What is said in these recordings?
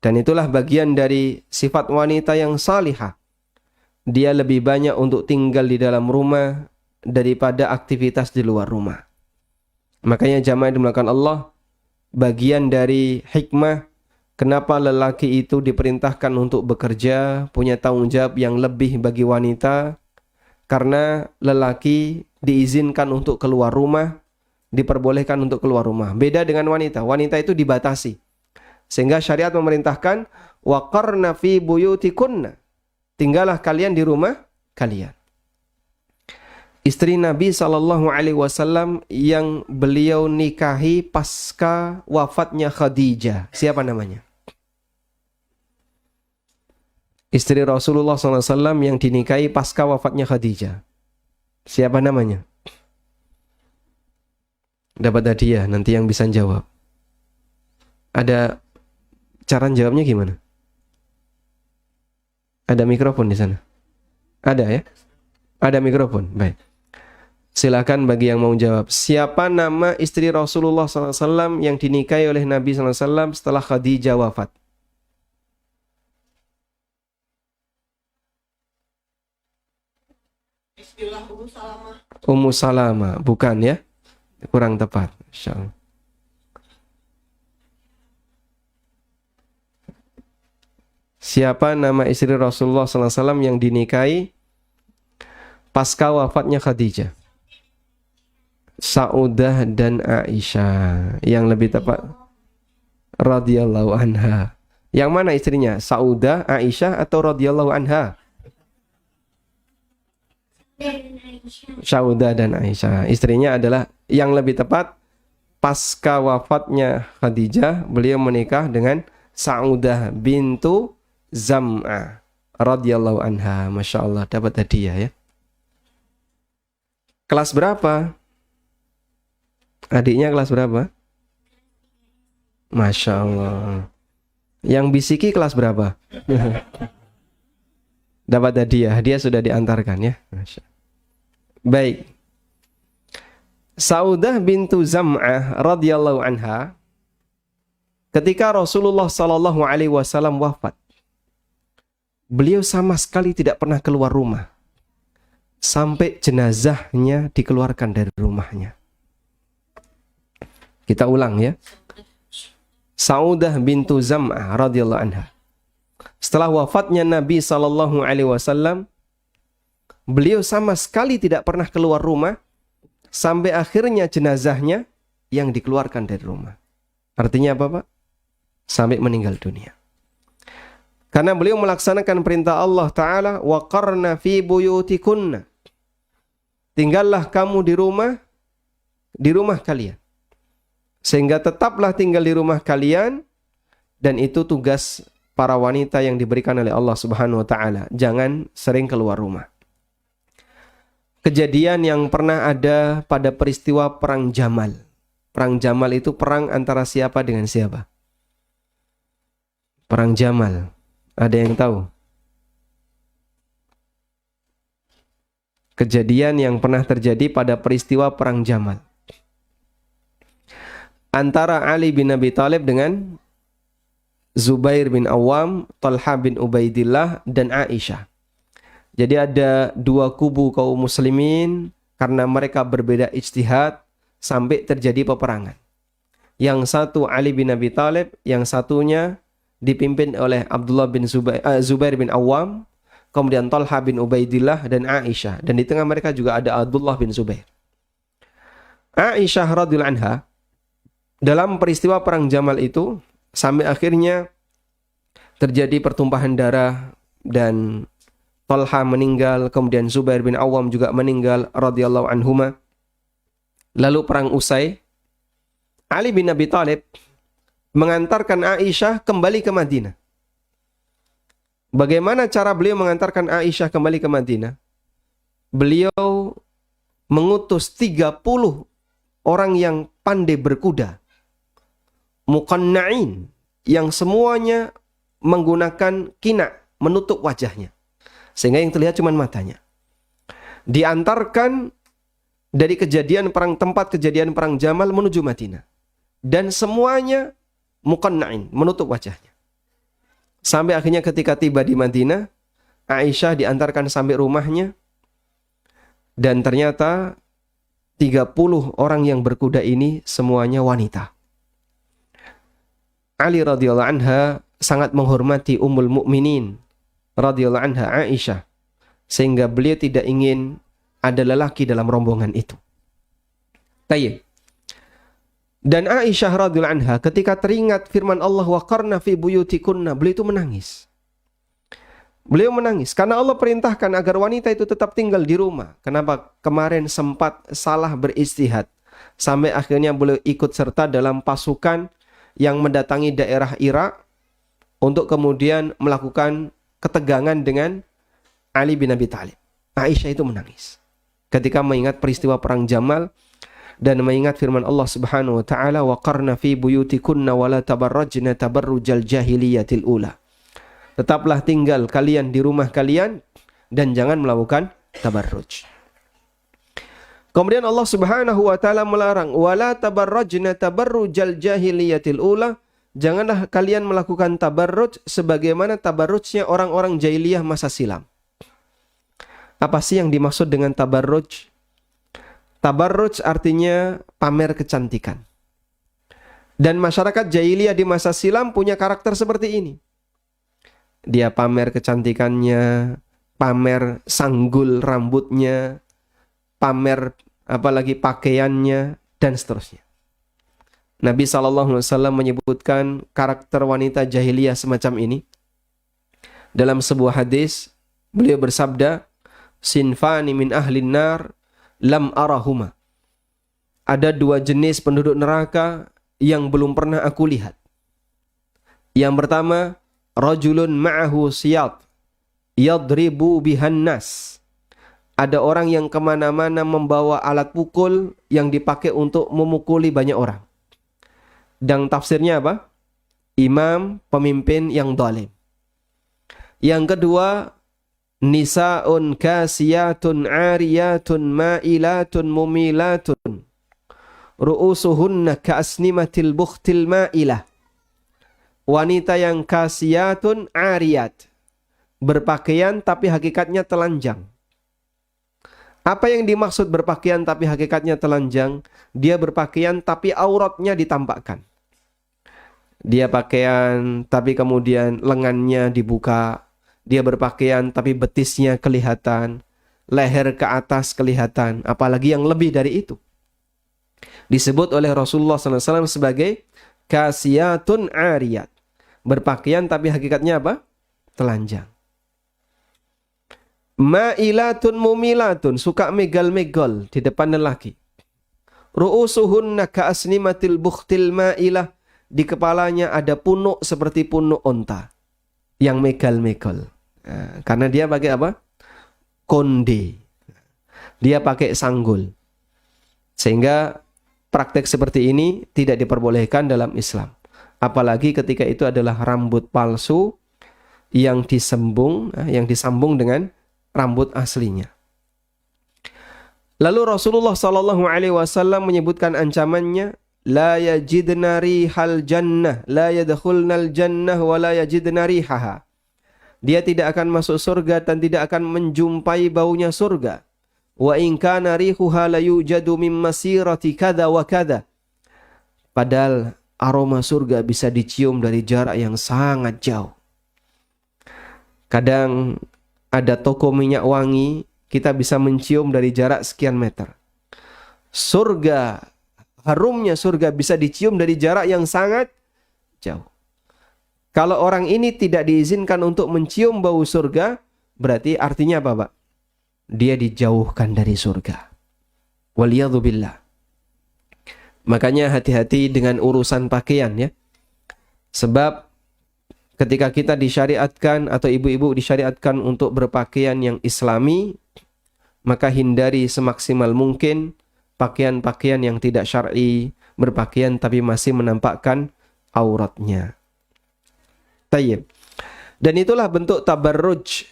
Dan itulah bagian dari sifat wanita yang salihah. Dia lebih banyak untuk tinggal di dalam rumah daripada aktivitas di luar rumah. Makanya jamaah yang dimuliakan Allah, bagian dari hikmah kenapa lelaki itu diperintahkan untuk bekerja, punya tanggung jawab yang lebih bagi wanita, karena lelaki diizinkan untuk keluar rumah, diperbolehkan untuk keluar rumah. Beda dengan wanita. Wanita itu dibatasi. Sehingga syariat memerintahkan waqarna fi buyutikunna. Tinggallah kalian di rumah kalian. Istri Nabi SAW yang beliau nikahi pasca wafatnya Khadijah. Siapa namanya? Istri Rasulullah SAW yang dinikahi pasca wafatnya Khadijah. Siapa namanya? Dapat hadiah, nanti yang bisa jawab. Ada cara jawabnya gimana? Ada mikrofon di sana? Ada ya? Ada mikrofon, baik. Silakan bagi yang mau jawab. Siapa nama istri Rasulullah SAW yang dinikahi oleh Nabi SAW setelah Khadijah wafat? Istilah Ummu Salamah. Ummu Salamah, bukan ya? Kurang tepat, insyaallah. Siapa nama istri Rasulullah SAW yang dinikahi pasca wafatnya Khadijah? Saudah dan Aisyah. Yang lebih tepat radhiyallahu anha. Yang mana istrinya? Saudah, Aisyah atau radhiyallahu anha? Saudah dan Aisyah. Istrinya adalah yang lebih tepat pasca wafatnya Khadijah, beliau menikah dengan Saudah bintu Zam'ah radhiyallahu anha. Masya Allah, dapat hadiah ya. Kelas berapa? Adiknya kelas berapa? Masya Allah. Yang bisiki kelas berapa? Dapat hadiah. Hadiah sudah diantarkan ya. Masya. Baik. Saudah bintu Zam'ah radhiyallahu anha, ketika Rasulullah sallallahu alaihi wasallam wafat, beliau sama sekali tidak pernah keluar rumah sampai jenazahnya dikeluarkan dari rumahnya. Kita ulang ya. Saudah bintu Zam'ah radhiyallahu anha, setelah wafatnya Nabi sallallahu alaihi wasallam, beliau sama sekali tidak pernah keluar rumah sampai akhirnya jenazahnya yang dikeluarkan dari rumah. Artinya apa, Pak? Sampai meninggal dunia. Karena beliau melaksanakan perintah Allah Ta'ala, waqarna fi buyutikunna. Tinggallah kamu di rumah kalian. Sehingga tetaplah tinggal di rumah kalian, dan itu tugas para wanita yang diberikan oleh Allah Subhanahu wa Ta'ala. Jangan sering keluar rumah. Kejadian yang pernah ada pada peristiwa Perang Jamal. Perang Jamal itu perang antara siapa dengan siapa? Perang Jamal. Ada yang tahu? Kejadian yang pernah terjadi pada peristiwa Perang Jamal. Antara Ali bin Abi Thalib dengan Zubair bin Awam, Talha bin Ubaidillah, dan Aisyah. Jadi ada dua kubu kaum muslimin karena mereka berbeda ijtihad sampai terjadi peperangan. Yang satu Ali bin Abi Thalib, yang satunya dipimpin oleh Abdullah bin Zubair bin Awam, kemudian Talha bin Ubaidillah dan Aisyah. Dan di tengah mereka juga ada Abdullah bin Zubair. Aisyah radhiyallahu anha dalam peristiwa Perang Jamal itu sampai akhirnya terjadi pertumpahan darah dan Talha meninggal, kemudian Zubair bin Awam juga meninggal radhiyallahu anhuma. Lalu perang usai, Ali bin Abi Thalib mengantarkan Aisyah kembali ke Madinah. Bagaimana cara beliau mengantarkan Aisyah kembali ke Madinah? Beliau mengutus 30 orang yang pandai berkuda, muqanna'in, yang semuanya menggunakan kina menutup wajahnya, sehingga yang terlihat cuma matanya. Diantarkan dari tempat kejadian perang Jamal menuju Madinah, dan semuanya muqanna'in, menutup wajahnya. Sampai akhirnya ketika tiba di Madinah, Aisyah diantarkan sampai rumahnya, dan ternyata 30 orang yang berkuda ini semuanya wanita. Ali radhiyallahu anha sangat menghormati Ummul Mukminin radhiyallahu anha Aisyah, sehingga beliau tidak ingin ada lelaki dalam rombongan itu. Tayyib. Dan Aisyah radhiyallahu anha ketika teringat firman Allah waqarna fi buyutikunna, beliau itu menangis. Beliau menangis karena Allah perintahkan agar wanita itu tetap tinggal di rumah. Kenapa? Kemarin sempat salah beristihad sampai akhirnya beliau ikut serta dalam pasukan yang mendatangi daerah Irak untuk kemudian melakukan ketegangan dengan Ali bin Abi Thalib. Aisyah itu menangis ketika mengingat peristiwa perang Jamal dan mengingat firman Allah Subhanahu wa taala waqarna fi buyutikunna wala tabarrajna tabarrujal jahiliyatil ula. Tetaplah tinggal kalian di rumah kalian dan jangan melakukan tabarruj. Kemudian Allah Subhanahu wa taala melarang wala tabarrajna tabarrujal jahiliyatil ula. Janganlah kalian melakukan tabarruj sebagaimana tabarrujnya orang-orang jahiliyah masa silam. Apa sih yang dimaksud dengan tabarruj? Tabarruj artinya pamer kecantikan. Dan masyarakat jahiliyah di masa silam punya karakter seperti ini. Dia pamer kecantikannya, pamer sanggul rambutnya, pamer apalagi pakaiannya, dan seterusnya. Nabi SAW menyebutkan karakter wanita jahiliyah semacam ini. Dalam sebuah hadis, beliau bersabda, sinfani min ahlin nar lam arahuma. Ada 2 jenis penduduk neraka yang belum pernah aku lihat. Yang pertama, rajulun ma'ahu siyat yadribu bihan nas. Ada orang yang kemana-mana membawa alat pukul yang dipakai untuk memukuli banyak orang. Dan tafsirnya apa? Imam, pemimpin yang zalim. Yang kedua, nisa'un kasiyatun ariyatun ma'ilatun mumilatun ru'usuhunna ka'asnimatil bukhtil ma'ilah. Wanita yang kasiyatun ariyat, berpakaian tapi hakikatnya telanjang. Apa yang dimaksud berpakaian tapi hakikatnya telanjang? Dia berpakaian tapi auratnya ditampakkan. Dia pakaian tapi kemudian lengannya dibuka. Dia berpakaian tapi betisnya kelihatan, leher ke atas kelihatan, apalagi yang lebih dari itu. Disebut oleh Rasulullah SAW sebagai kasiyatun ariyat. Berpakaian tapi hakikatnya apa? Telanjang. Ma'ilatun mumilatun, suka megal-megal di depan lelaki. Ru'usuhunna ka'asnimatil bukhtil ma'ilah. Di kepalanya ada punuk seperti punuk onta yang megal-megal. Nah, karena dia pakai apa? Konde. Dia pakai sanggul. Sehingga praktek seperti ini tidak diperbolehkan dalam Islam. Apalagi ketika itu adalah rambut palsu yang disambung dengan rambut aslinya. Lalu Rasulullah SAW menyebutkan ancamannya, la yajidna rihal jannah, la yadkhulnal jannah wa la yajidna rihaha. Dia tidak akan masuk surga dan tidak akan menjumpai baunya surga. Wa in kana rihuha la yujadu min masirati kadza wa kadza. Padahal aroma surga bisa dicium dari jarak yang sangat jauh. Kadang ada toko minyak wangi, kita bisa mencium dari jarak sekian meter. Surga, harumnya surga bisa dicium dari jarak yang sangat jauh. Kalau orang ini tidak diizinkan untuk mencium bau surga, berarti artinya apa, Pak? Dia dijauhkan dari surga. Waliyadzubillah. Makanya hati-hati dengan urusan pakaian ya. Sebab ketika kita disyariatkan atau ibu-ibu disyariatkan untuk berpakaian yang islami, maka hindari semaksimal mungkin pakaian-pakaian yang tidak syar'i, berpakaian tapi masih menampakkan auratnya. Tayyib. Dan itulah bentuk tabarruj,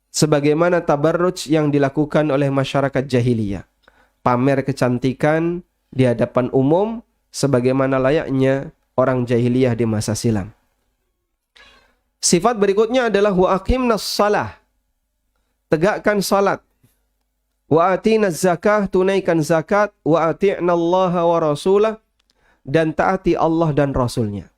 sebagaimana tabarruj yang dilakukan oleh masyarakat jahiliyah. Pamer kecantikan di hadapan umum sebagaimana layaknya orang jahiliyah di masa silam. Sifat berikutnya adalah wa aqimnas shalah. Tegakkan salat. Wa atinaz zakah, tunaikan zakat, wa ati'nallaha wa rasulah, dan taati Allah dan Rasulnya.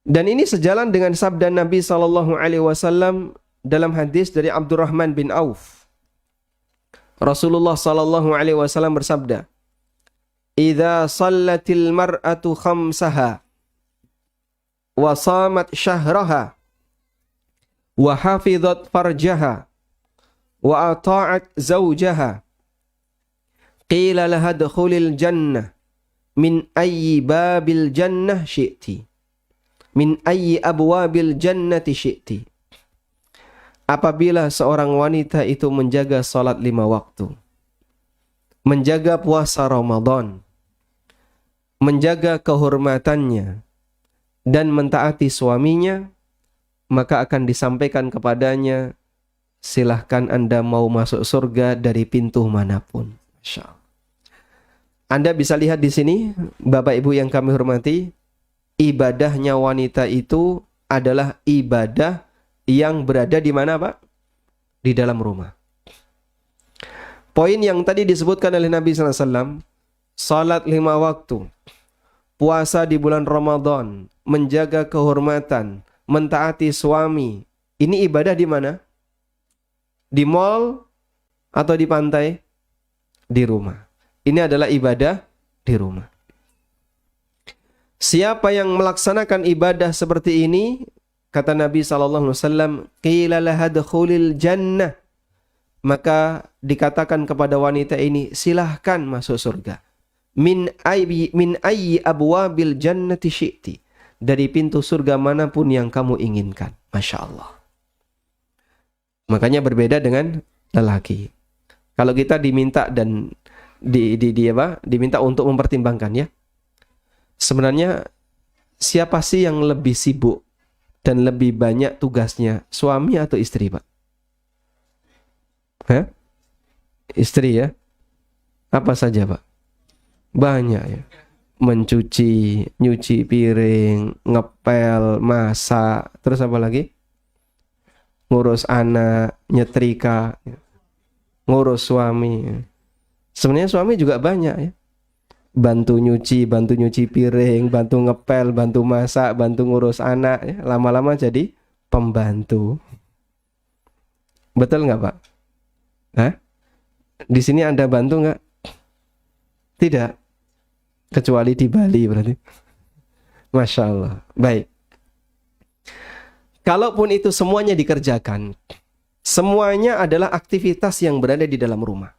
Dan ini sejalan dengan sabda Nabi SAW dalam hadis dari Abdurrahman bin Auf. Rasulullah SAW bersabda, "Idza sallatil mar'atu khamsaha wa shamat syahraha wa hafizat farjaha wa ata'at zawjaha qila laha dkhulil jannah min ayyi babil jannah syi'ti min ayyi abwabil jannati syi'ti." Apabila seorang wanita itu menjaga salat 5 waktu, menjaga puasa Ramadan, menjaga kehormatannya, dan mentaati suaminya, maka akan disampaikan kepadanya, silahkan Anda mau masuk surga dari pintu manapun. Masya Allah. Anda bisa lihat di sini, Bapak Ibu yang kami hormati, ibadahnya wanita itu adalah ibadah yang berada di mana, Pak? Di dalam rumah. Poin yang tadi disebutkan oleh Nabi SAW, salat 5 waktu, puasa di bulan Ramadan, menjaga kehormatan, mentaati suami. Ini ibadah di mana? Di mall atau di pantai? Di rumah. Ini adalah ibadah di rumah. Siapa yang melaksanakan ibadah seperti ini, kata Nabi SAW, qila laha dkhulil jannah, maka dikatakan kepada wanita ini, silahkan masuk surga. Min ayyi abwabil jannati syi'ti, dari pintu surga manapun yang kamu inginkan. Masya Allah. Makanya berbeda dengan lelaki. Kalau kita diminta dan diminta untuk mempertimbangkan, ya. Sebenarnya siapa sih yang lebih sibuk dan lebih banyak tugasnya, suami atau istri, Pak? Istri, ya. Apa saja, Pak? Banyak, ya. Mencuci, nyuci piring, ngepel, masak, terus apa lagi? Ngurus anak, nyetrika, ngurus suami. Sebenarnya suami juga banyak, ya. Bantu nyuci piring, bantu ngepel, bantu masak, bantu ngurus anak, ya. Lama-lama jadi pembantu. Betul nggak, Pak? Di sini Anda bantu nggak? Tidak. Kecuali di Bali berarti. Masya Allah. Baik. Kalaupun itu semuanya dikerjakan, semuanya adalah aktivitas yang berada di dalam rumah.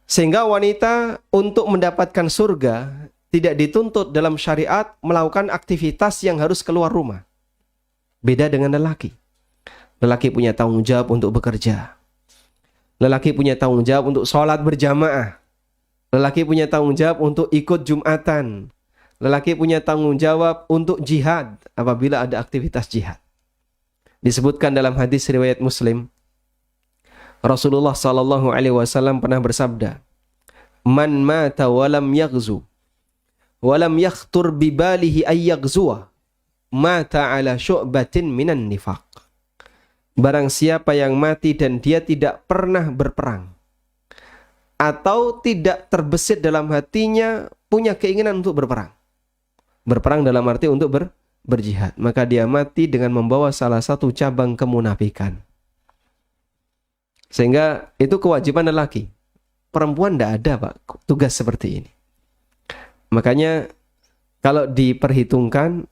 Sehingga wanita untuk mendapatkan surga tidak dituntut dalam syariat melakukan aktivitas yang harus keluar rumah. Beda dengan lelaki. Lelaki punya tanggung jawab untuk bekerja. Lelaki punya tanggung jawab untuk sholat berjamaah. Lelaki punya tanggung jawab untuk ikut Jumatan. Lelaki punya tanggung jawab untuk jihad apabila ada aktivitas jihad. Disebutkan dalam hadis riwayat Muslim, Rasulullah SAW pernah bersabda, "Man mata walam yaghzu, walam yakhtur bibalihi ay yaghzuwa, mata ala syu'batin minan nifaq." Barang siapa yang mati dan dia tidak pernah berperang, atau tidak terbesit dalam hatinya punya keinginan untuk berperang. Berperang dalam arti untuk berjihad, maka dia mati dengan membawa salah satu cabang kemunafikan. Sehingga itu kewajiban lelaki. Perempuan tidak ada, Pak, tugas seperti ini. Makanya kalau diperhitungkan,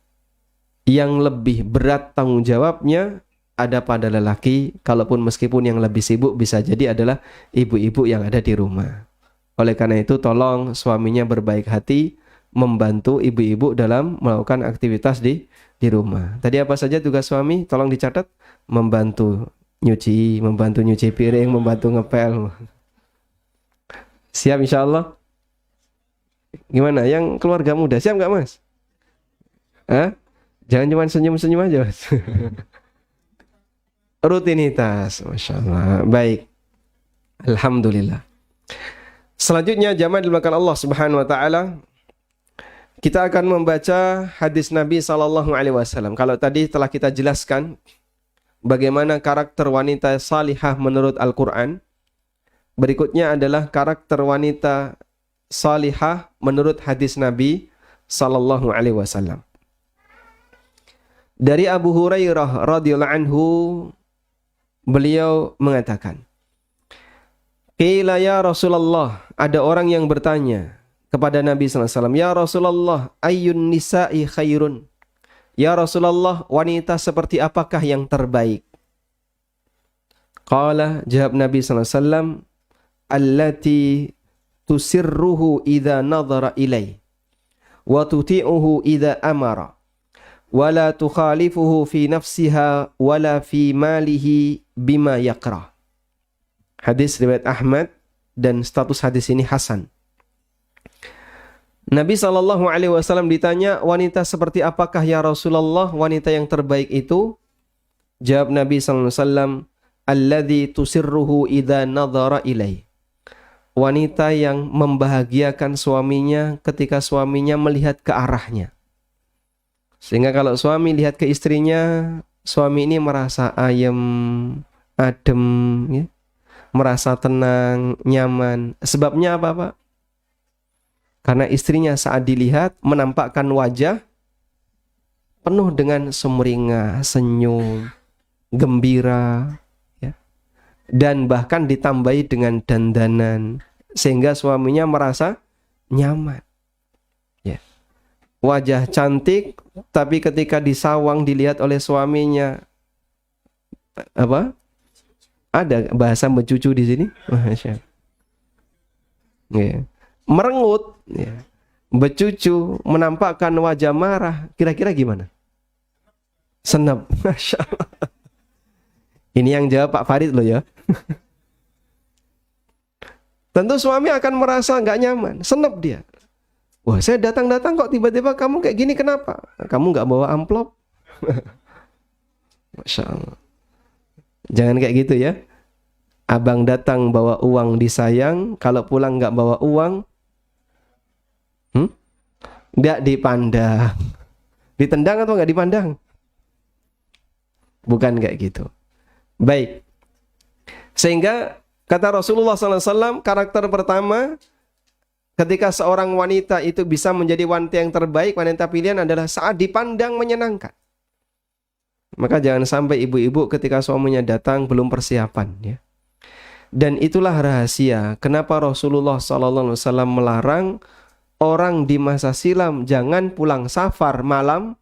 yang lebih berat tanggung jawabnya ada pada lelaki. Kalaupun meskipun yang lebih sibuk bisa jadi adalah ibu-ibu yang ada di rumah. Oleh karena itu tolong suaminya berbaik hati membantu ibu-ibu dalam melakukan aktivitas di rumah. Tadi apa saja tugas suami? Tolong dicatat. Membantu nyuci piring, membantu ngepel. Siap insya Allah? Gimana? Yang keluarga muda siap nggak, Mas? Jangan cuma senyum-senyum aja, Mas. Rutinitas, Masya Allah. Baik. Alhamdulillah. Selanjutnya jamaah dimuliakan Allah Subhanahu wa taala, Kita akan membaca hadis Nabi SAW. Kalau tadi telah kita jelaskan bagaimana karakter wanita salihah menurut Al-Quran, berikutnya adalah karakter wanita salihah menurut hadis Nabi SAW. Dari Abu Hurairah radhiyallahu anhu, beliau mengatakan, "Qila ya Rasulullah," ada orang yang bertanya kepada Nabi SAW, "Ya Rasulullah, ayyun nisa'i khairun?" Ya Rasulullah, wanita seperti apakah yang terbaik? Qala, jawab Nabi SAW, "Allati tusirruhu idha nadhara ilai, wa tuti'uhu idha amara, wa la tukhalifuhu fi nafsiha, wa la fi malihi bima yakra." Hadis riwayat Ahmad dan status hadis ini hasan. Nabi SAW ditanya, wanita seperti apakah ya Rasulullah wanita yang terbaik itu? Jawab Nabi SAW, alladhi tusirruhu idha nadhara ilai. Wanita yang membahagiakan suaminya ketika suaminya melihat ke arahnya. Sehingga kalau suami lihat ke istrinya, suami ini merasa ayem, adem, ya? Merasa tenang, nyaman. Sebabnya apa, Pak? Karena istrinya saat dilihat menampakkan wajah penuh dengan sumringah, senyum, gembira, ya. Dan bahkan ditambahi dengan dandanan sehingga suaminya merasa nyaman. Ya. Wajah cantik, tapi ketika disawang dilihat oleh suaminya, apa? Ada bahasa mencucu di sini. Masya. Ya. Merengut, ya. Becucu, menampakkan wajah marah, kira-kira gimana? Senep. Masya Allah. Ini yang jawab Pak Farid loh ya. Tentu suami akan merasa nggak nyaman, senep dia. Wah, saya datang-datang kok tiba-tiba kamu kayak gini, kenapa? Kamu nggak bawa amplop? Masya Allah. Jangan kayak gitu ya. Abang datang bawa uang disayang, kalau pulang nggak bawa uang, nggak dipandang. Ditendang atau nggak dipandang? Bukan kayak gitu. Baik. Sehingga kata Rasulullah SAW, karakter pertama ketika seorang wanita itu bisa menjadi wanita yang terbaik, wanita pilihan adalah saat dipandang menyenangkan. Maka jangan sampai ibu-ibu ketika suaminya datang belum persiapan, ya. Dan itulah rahasia kenapa Rasulullah SAW melarang orang di masa silam jangan pulang safar malam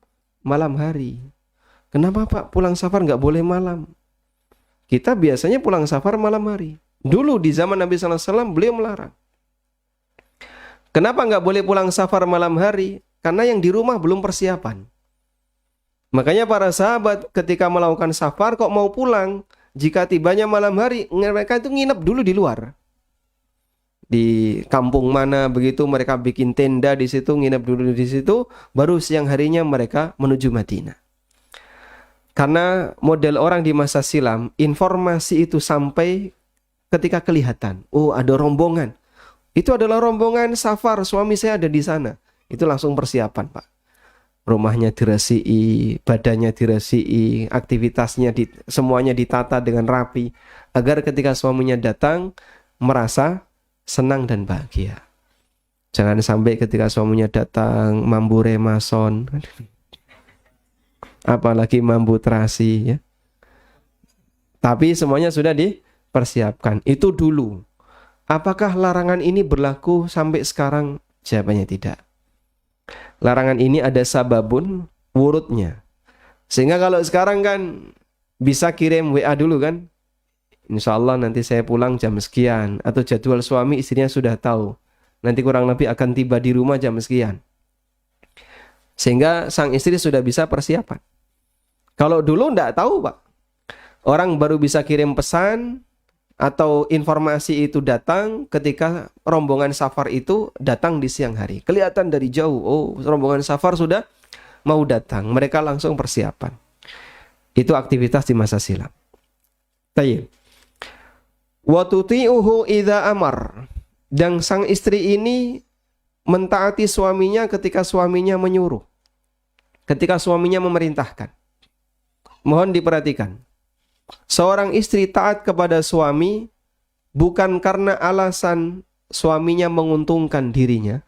hari. Kenapa Pak pulang safar nggak boleh malam? Kita biasanya pulang safar malam hari. Dulu di zaman Nabi SAW beliau melarang. Kenapa nggak boleh pulang safar malam hari? Karena yang di rumah belum persiapan. Makanya para sahabat ketika melakukan safar kok mau pulang, jika tibanya malam hari mereka itu nginep dulu di luar. Di kampung mana begitu mereka bikin tenda di situ, nginep dulu di situ, baru siang harinya mereka menuju Madinah. Karena model orang di masa silam, informasi itu sampai ketika kelihatan, oh ada rombongan. Itu adalah rombongan safar, suami saya ada di sana. Itu langsung persiapan, Pak. Rumahnya diresihi, badannya diresihi, aktivitasnya semuanya ditata dengan rapi agar ketika suaminya datang merasa senang dan bahagia. Jangan sampai ketika suaminya datang mambu remason, apalagi mambu terasi, ya. Tapi semuanya sudah dipersiapkan. Itu dulu. Apakah larangan ini berlaku sampai sekarang? Jawabannya tidak. Larangan ini ada sababun wurudnya. Sehingga kalau sekarang kan bisa kirim WA dulu kan. Insya Allah nanti saya pulang jam sekian. Atau jadwal suami istrinya sudah tahu. Nanti kurang lebih akan tiba di rumah jam sekian. Sehingga sang istri sudah bisa persiapan. Kalau dulu enggak tahu, Pak. Orang baru bisa kirim pesan atau informasi itu datang ketika rombongan safar itu datang di siang hari. Kelihatan dari jauh, oh rombongan safar sudah mau datang. Mereka langsung persiapan. Itu aktivitas di masa silam. Tayyib. Wa tuti'uhu idza amar. Dan sang istri ini mentaati suaminya ketika suaminya menyuruh, ketika suaminya memerintahkan. Mohon diperhatikan. Seorang istri taat kepada suami bukan karena alasan suaminya menguntungkan dirinya,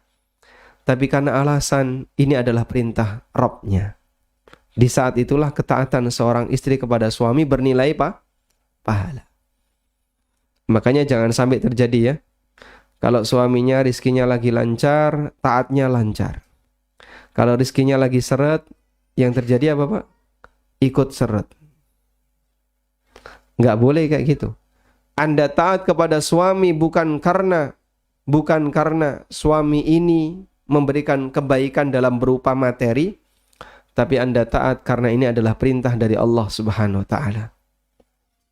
tapi karena alasan ini adalah perintah Rabb-nya. Di saat itulah ketaatan seorang istri kepada suami bernilai pahala. Makanya jangan sampai terjadi ya. Kalau suaminya rizkinya lagi lancar, taatnya lancar. Kalau rizkinya lagi seret, yang terjadi apa Pak? Ikut seret. Nggak boleh kayak gitu. Anda taat kepada suami bukan karena suami ini memberikan kebaikan dalam berupa materi, tapi Anda taat karena ini adalah perintah dari Allah Subhanahu wa taala.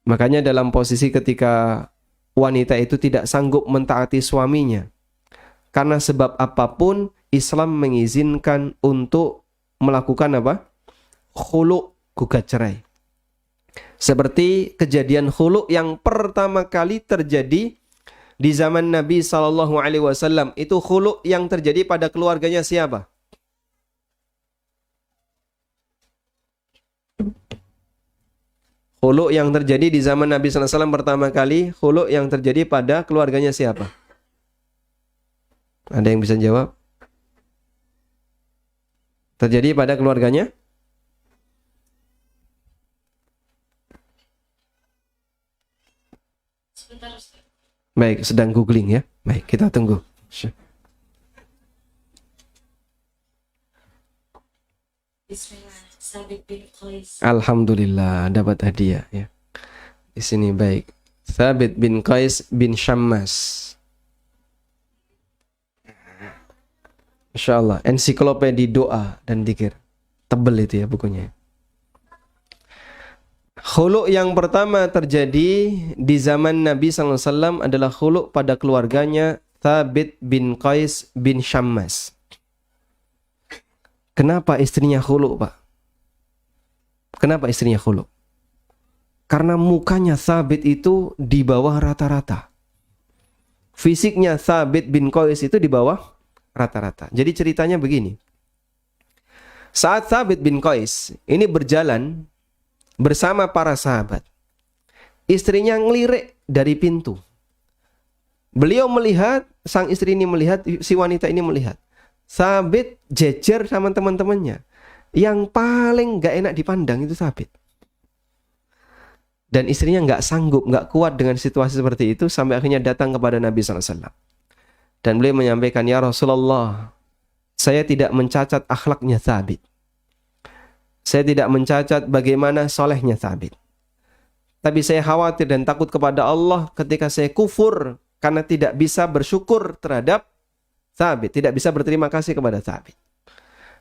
Makanya dalam posisi ketika wanita itu tidak sanggup mentaati suaminya, karena sebab apapun Islam mengizinkan untuk melakukan apa? Khulu', gugat cerai. Seperti kejadian khulu' yang pertama kali terjadi di zaman Nabi SAW. Itu khulu' yang terjadi pada keluarganya siapa? Khulu' yang terjadi di zaman Nabi SAW pertama kali, khulu' yang terjadi pada keluarganya siapa? Ada yang bisa jawab? Terjadi pada keluarganya? Baik, sedang googling ya. Baik, kita tunggu. Bismillah. Sabit bin Qais. Alhamdulillah dapat hadiah ya. Di sini baik. Sabit bin Qais bin Syammas. Masya Allah, ensiklopedi doa dan dzikir. Tebel itu ya bukunya. Khulu' yang pertama terjadi di zaman Nabi SAW adalah khulu' pada keluarganya Thabit bin Qais bin Syammas. Kenapa istrinya khulu', Pak? Kenapa istrinya khulu'? Karena mukanya Thabit itu di bawah rata-rata. Fisiknya Thabit bin Qais itu di bawah rata-rata. Jadi ceritanya begini. Saat Thabit bin Qais ini berjalan bersama para sahabat, istrinya ngelirik dari pintu. Beliau melihat, sang istri ini melihat, si wanita ini melihat. Thabit jejer sama teman-temannya. Yang paling gak enak dipandang itu Thabit. Dan istrinya gak sanggup, gak kuat dengan situasi seperti itu, sampai akhirnya datang kepada Nabi SAW. Dan beliau menyampaikan, ya Rasulullah, saya tidak mencacat akhlaknya Thabit. Saya tidak mencacat bagaimana solehnya Thabit. Tapi saya khawatir dan takut kepada Allah ketika saya kufur karena tidak bisa bersyukur terhadap Thabit, tidak bisa berterima kasih kepada Thabit.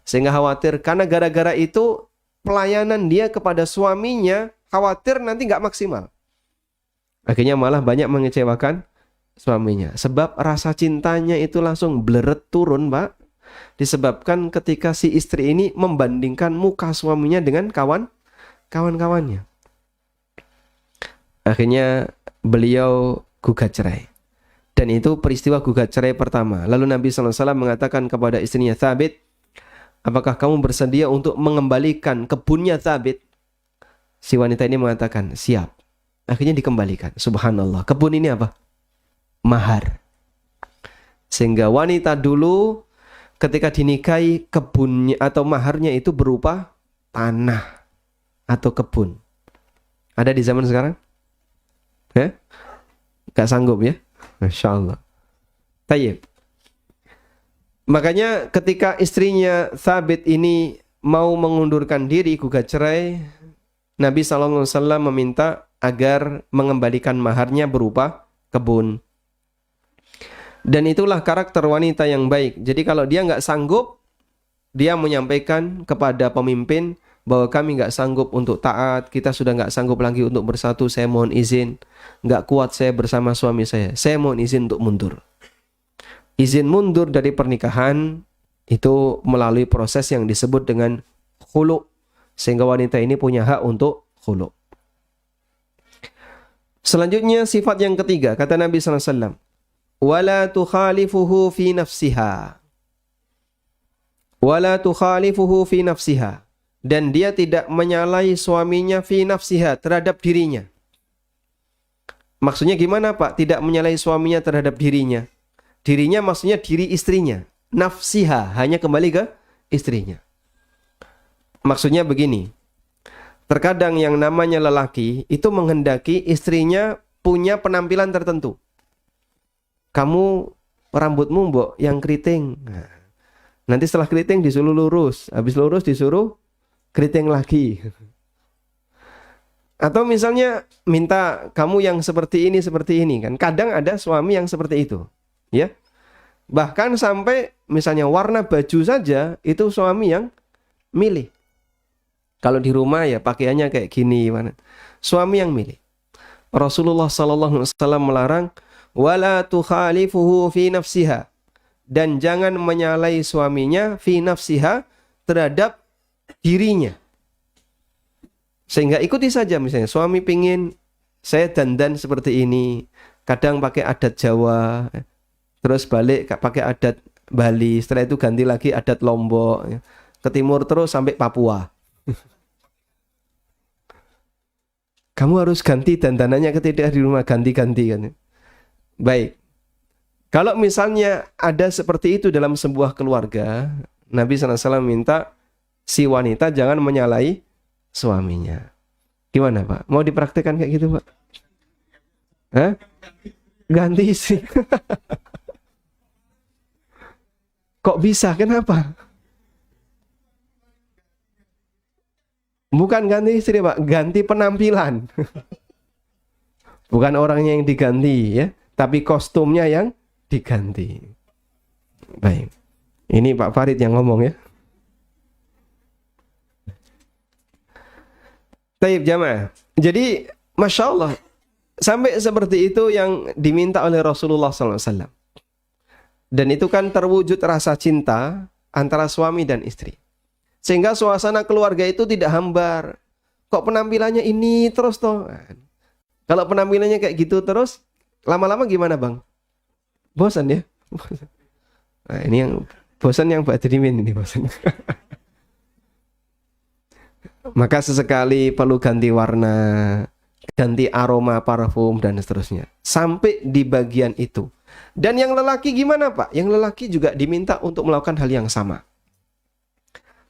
Sehingga khawatir karena gara-gara itu pelayanan dia kepada suaminya, khawatir nanti nggak maksimal. Akhirnya malah banyak mengecewakan suaminya. Sebab rasa cintanya itu langsung bleret turun, Pak. Disebabkan ketika si istri ini membandingkan muka suaminya dengan kawan-kawannya. Akhirnya beliau gugat cerai. Dan itu peristiwa gugat cerai pertama. Lalu Nabi SAW mengatakan kepada istrinya Thabit, apakah kamu bersedia untuk mengembalikan kebunnya Thabit? Si wanita ini mengatakan, siap. Akhirnya dikembalikan. Subhanallah. Kebun ini apa? Mahar. Sehingga wanita dulu ketika dinikahi, kebunnya atau maharnya itu berupa tanah atau kebun. Ada di zaman sekarang? Ya? Gak sanggup ya? Masya Allah. Tayyib. Makanya ketika istrinya Thabit ini mau mengundurkan diri gugat cerai, Nabi SAW meminta agar mengembalikan maharnya berupa kebun. Dan itulah karakter wanita yang baik. Jadi kalau dia nggak sanggup, dia menyampaikan kepada pemimpin bahwa kami nggak sanggup untuk taat, kita sudah nggak sanggup lagi untuk bersatu, saya mohon izin, nggak kuat saya bersama suami saya mohon izin untuk mundur. Izin mundur dari pernikahan itu melalui proses yang disebut dengan khulu', sehingga wanita ini punya hak untuk khulu'. Selanjutnya sifat yang ketiga, kata Nabi SAW, wala tukhalifuhu fi nafsiha. Wala tukhalifuhu fi nafsiha, dan dia tidak menyalahi suaminya fi nafsiha, terhadap dirinya. Maksudnya gimana Pak? Tidak menyalahi suaminya terhadap dirinya. Dirinya maksudnya diri istrinya. Nafsiha, hanya kembali ke istrinya. Maksudnya begini. Terkadang yang namanya lelaki itu menghendaki istrinya punya penampilan tertentu. Kamu rambutmu mbok yang keriting. Nah, nanti setelah keriting disuruh lurus. Habis lurus disuruh keriting lagi. Atau misalnya minta kamu yang seperti ini kan. Kadang ada suami yang seperti itu, ya. Bahkan sampai misalnya warna baju saja itu suami yang milih. Kalau di rumah ya pakaiannya kayak gini, mana? Suami yang milih. Rasulullah sallallahu alaihi wasallam melarang wala tukhalifuhu fi nafsiha, dan jangan menyalahi suaminya fi nafsiha, terhadap dirinya. Sehingga ikuti saja, misalnya suami pingin saya dandan seperti ini, kadang pakai adat Jawa, terus balik pakai adat Bali, setelah itu ganti lagi adat Lombok, ke timur terus sampai Papua. Kamu harus ganti dandanannya ketika di rumah, ganti-ganti kan. Baik. Kalau misalnya ada seperti itu dalam sebuah keluarga, Nabi SAW minta si wanita jangan menyalahi suaminya. Gimana Pak? Mau dipraktikkan kayak gitu Pak? Hah? Ganti istri. Kok bisa? Kenapa? Bukan ganti istri Pak, ganti penampilan. Bukan orangnya yang diganti ya, tapi kostumnya yang diganti. Baik. Ini Pak Farid yang ngomong ya. Taib jamaah. Jadi Masya Allah, sampai seperti itu yang diminta oleh Rasulullah SAW. Dan itu kan terwujud rasa cinta antara suami dan istri. Sehingga suasana keluarga itu tidak hambar. Kok penampilannya ini terus toh? Kalau penampilannya kayak gitu terus, lama-lama gimana Bang? Bosan ya? Nah, ini yang bosan yang Pak Drimin ini bosan. Maka sesekali perlu ganti warna, ganti aroma parfum dan seterusnya. Sampai di bagian itu. Dan yang lelaki gimana Pak? Yang lelaki juga diminta untuk melakukan hal yang sama.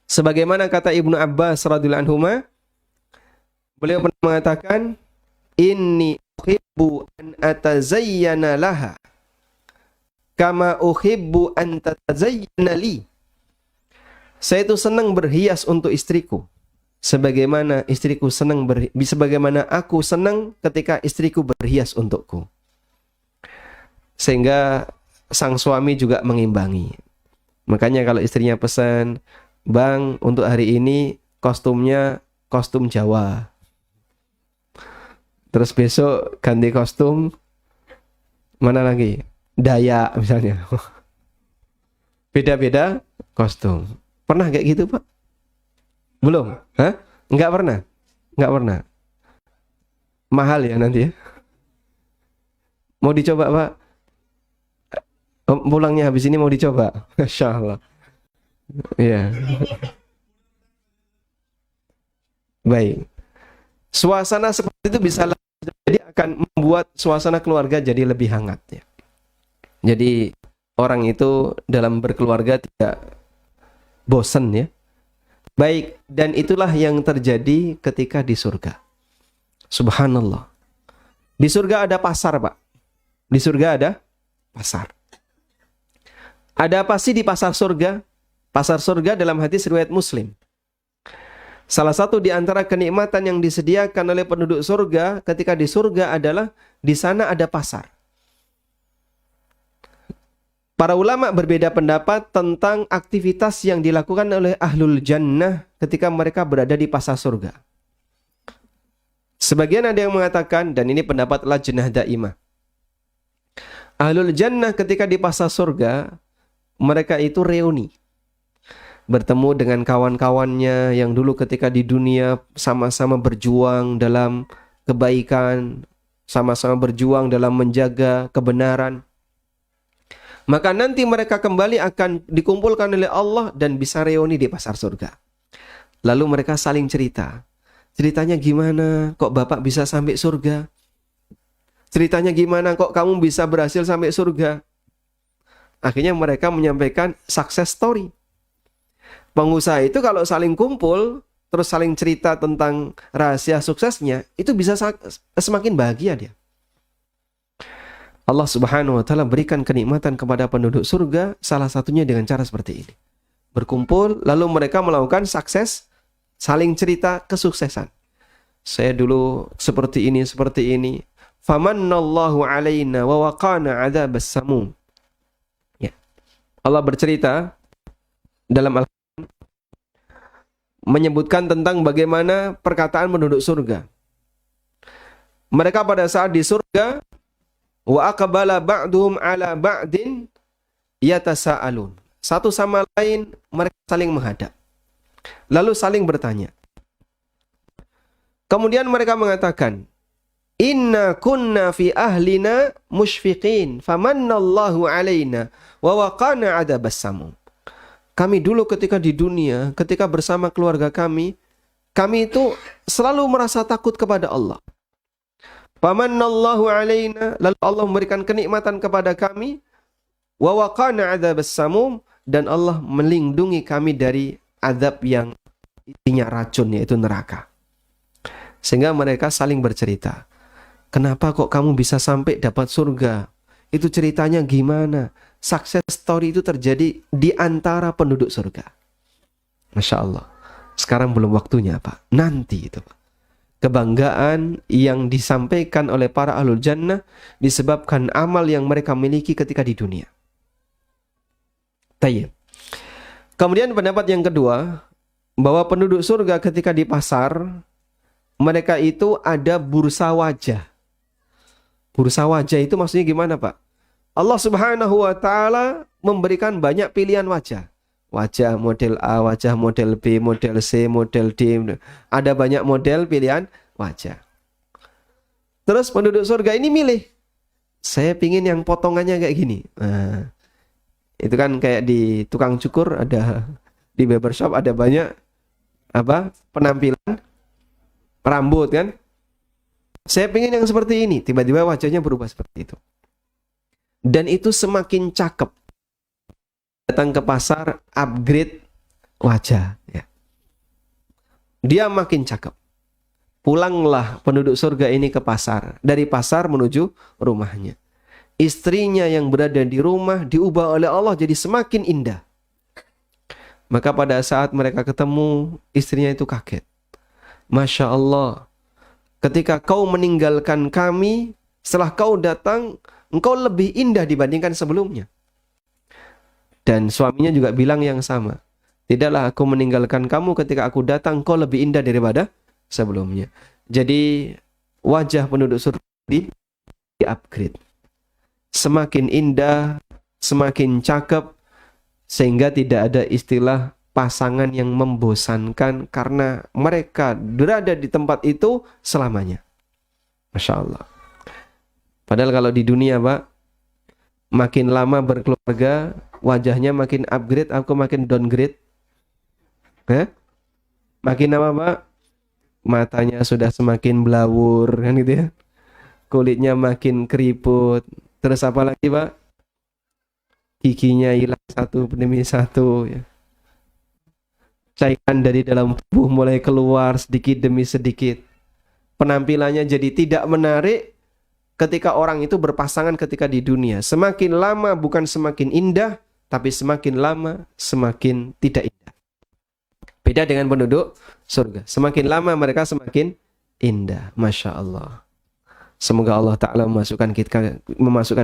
Sebagaimana kata Ibnu Abbas radhiyallahu anhuma, beliau pernah mengatakan, inni uhibbu an atazayyana laha kama uhibbu an tatazayyana li. Saya itu senang berhias untuk istriku, sebagaimana istriku senang sebagaimana aku senang ketika istriku berhias untukku. Sehingga sang suami juga mengimbangi. Makanya kalau istrinya pesan, Bang, untuk hari ini kostumnya kostum Jawa. Terus besok ganti kostum mana lagi? Dayak misalnya. Beda-beda kostum. Pernah kayak gitu Pak? Belum? Hah? Enggak pernah? Enggak pernah. Mahal ya nanti ya? Mau dicoba Pak? Pulangnya habis ini mau dicoba? Masya Allah. Iya. Baik. Suasana seperti itu bisa jadi akan membuat suasana keluarga jadi lebih hangat ya. Jadi orang itu dalam berkeluarga tidak bosan ya. Baik, dan itulah yang terjadi ketika di surga. Subhanallah. Di surga ada pasar, Pak. Di surga ada pasar. Ada apa sih di pasar surga? Pasar surga dalam hadis riwayat Muslim. Salah satu di antara kenikmatan yang disediakan oleh penduduk surga ketika di surga adalah di sana ada pasar. Para ulama berbeda pendapat tentang aktivitas yang dilakukan oleh ahlul jannah ketika mereka berada di pasar surga. Sebagian ada yang mengatakan, dan ini pendapat Lajnah Daimah, ahlul jannah ketika di pasar surga, mereka itu reuni. Bertemu dengan kawan-kawannya yang dulu ketika di dunia sama-sama berjuang dalam kebaikan, sama-sama berjuang dalam menjaga kebenaran. Maka nanti mereka kembali akan dikumpulkan oleh Allah dan bisa reuni di pasar surga. Lalu mereka saling cerita. Ceritanya gimana kok Bapak bisa sampai surga? Ceritanya gimana kok kamu bisa berhasil sampai surga? Akhirnya mereka menyampaikan success story. Pengusaha itu kalau saling kumpul, terus saling cerita tentang rahasia suksesnya, itu bisa semakin bahagia dia. Allah Subhanahu wa taala berikan kenikmatan kepada penduduk surga, salah satunya dengan cara seperti ini. Berkumpul, lalu mereka melakukan sukses, saling cerita kesuksesan. Saya dulu seperti ini, seperti ini. Famannallahu alaina wa waqana adzabas samum. Ya. Allah bercerita dalam Al-Quran menyebutkan tentang bagaimana perkataan penduduk surga. Mereka pada saat di surga, wa aqbala ba'duhum ala ba'din yatasaalun. Satu sama lain mereka saling menghadap. Lalu saling bertanya. Kemudian mereka mengatakan, inna kunna fi ahlina musyfiqin famannallahu alaina wa waqana adzabas samum. Kami dulu ketika di dunia, ketika bersama keluarga kami itu selalu merasa takut kepada Allah. Famannallahu alaina, lalu Allah memberikan kenikmatan kepada kami, wa waqana adzabas samum, dan Allah melindungi kami dari azab yang isinya racun, yaitu neraka. Sehingga mereka saling bercerita. Kenapa kok kamu bisa sampai dapat surga? Itu ceritanya gimana? Success story itu terjadi di antara penduduk surga. Masya Allah. Sekarang belum waktunya Pak. Nanti itu Pak. Kebanggaan yang disampaikan oleh para ahlul jannah disebabkan amal yang mereka miliki ketika di dunia. Tayyib. Kemudian pendapat yang kedua, bahwa penduduk surga ketika di pasar, mereka itu ada bursa wajah. Bursa wajah itu maksudnya gimana Pak? Allah Subhanahu wa taala memberikan banyak pilihan wajah. Wajah model A, wajah model B, model C, model D. Ada banyak model pilihan wajah. Terus penduduk surga ini milih. Saya pingin yang potongannya kayak gini. Nah, itu kan kayak di tukang cukur, ada di barbershop ada banyak penampilan rambut kan. Saya pingin yang seperti ini. Tiba-tiba wajahnya berubah seperti itu. Dan itu semakin cakep. Datang ke pasar, upgrade wajah. Ya. Dia makin cakep. Pulanglah penduduk surga ini ke pasar. Dari pasar menuju rumahnya. Istrinya yang berada di rumah diubah oleh Allah jadi semakin indah. Maka pada saat mereka ketemu, istrinya itu kaget. Masya Allah. Ketika kau meninggalkan kami, setelah kau datang, engkau lebih indah dibandingkan sebelumnya. Dan suaminya juga bilang yang sama. Tidaklah aku meninggalkan kamu ketika aku datang, engkau lebih indah daripada sebelumnya. Jadi wajah penduduk surga di-upgrade. Semakin indah, semakin cakep, sehingga tidak ada istilah pasangan yang membosankan karena mereka berada di tempat itu selamanya. Masya Allah. Padahal kalau di dunia Pak, makin lama berkeluarga, wajahnya makin upgrade, aku makin downgrade. Makin lama Pak, matanya sudah semakin blawur kan gitu ya. Kulitnya makin keriput. Terus apa lagi Pak? Giginya hilang satu demi satu ya. Cairan dari dalam tubuh mulai keluar sedikit demi sedikit. Penampilannya jadi tidak menarik ketika orang itu berpasangan ketika di dunia. Semakin lama bukan semakin indah, tapi semakin lama semakin tidak indah. Beda dengan penduduk surga. Semakin lama mereka semakin indah. Masya Allah. Semoga Allah Ta'ala memasukkan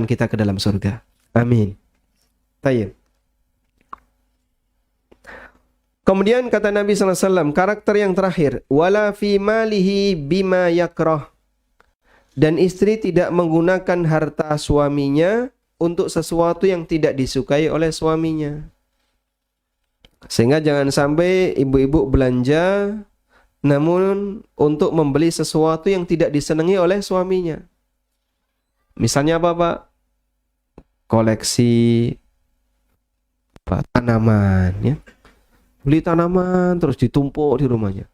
kita ke dalam surga. Amin. Tayyib. Kemudian kata Nabi SAW, karakter yang terakhir, wala fi malihi bima yakrah. Dan istri tidak menggunakan harta suaminya untuk sesuatu yang tidak disukai oleh suaminya. Sehingga jangan sampai ibu-ibu belanja namun untuk membeli sesuatu yang tidak disenangi oleh suaminya. Misalnya apa Pak? koleksi tanaman ya. Beli tanaman terus ditumpuk di rumahnya.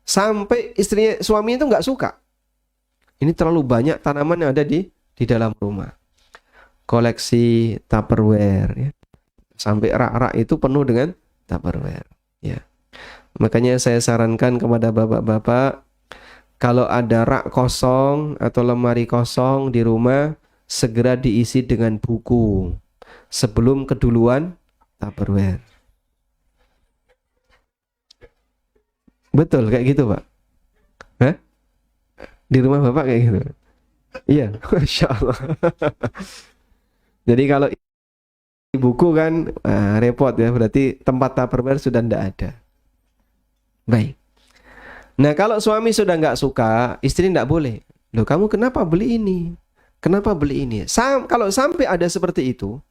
Sampai istrinya, suami itu nggak suka. Ini terlalu banyak tanaman yang ada di dalam rumah. Koleksi Tupperware ya. Sampai rak-rak itu penuh dengan Tupperware ya. Makanya saya sarankan kepada bapak-bapak, kalau ada rak kosong atau lemari kosong di rumah, segera diisi dengan buku sebelum keduluan Tupperware. Betul kayak gitu, Pak? Hah? Di rumah Bapak kayak gitu? Iya, Masya Allah. Jadi kalau buku kan repot ya, berarti tempat Tupperware sudah tidak ada. Baik. Nah, kalau suami sudah nggak suka, istri nggak boleh. Loh, kamu kenapa beli ini? Kenapa beli ini? Kalau sampai ada seperti itu,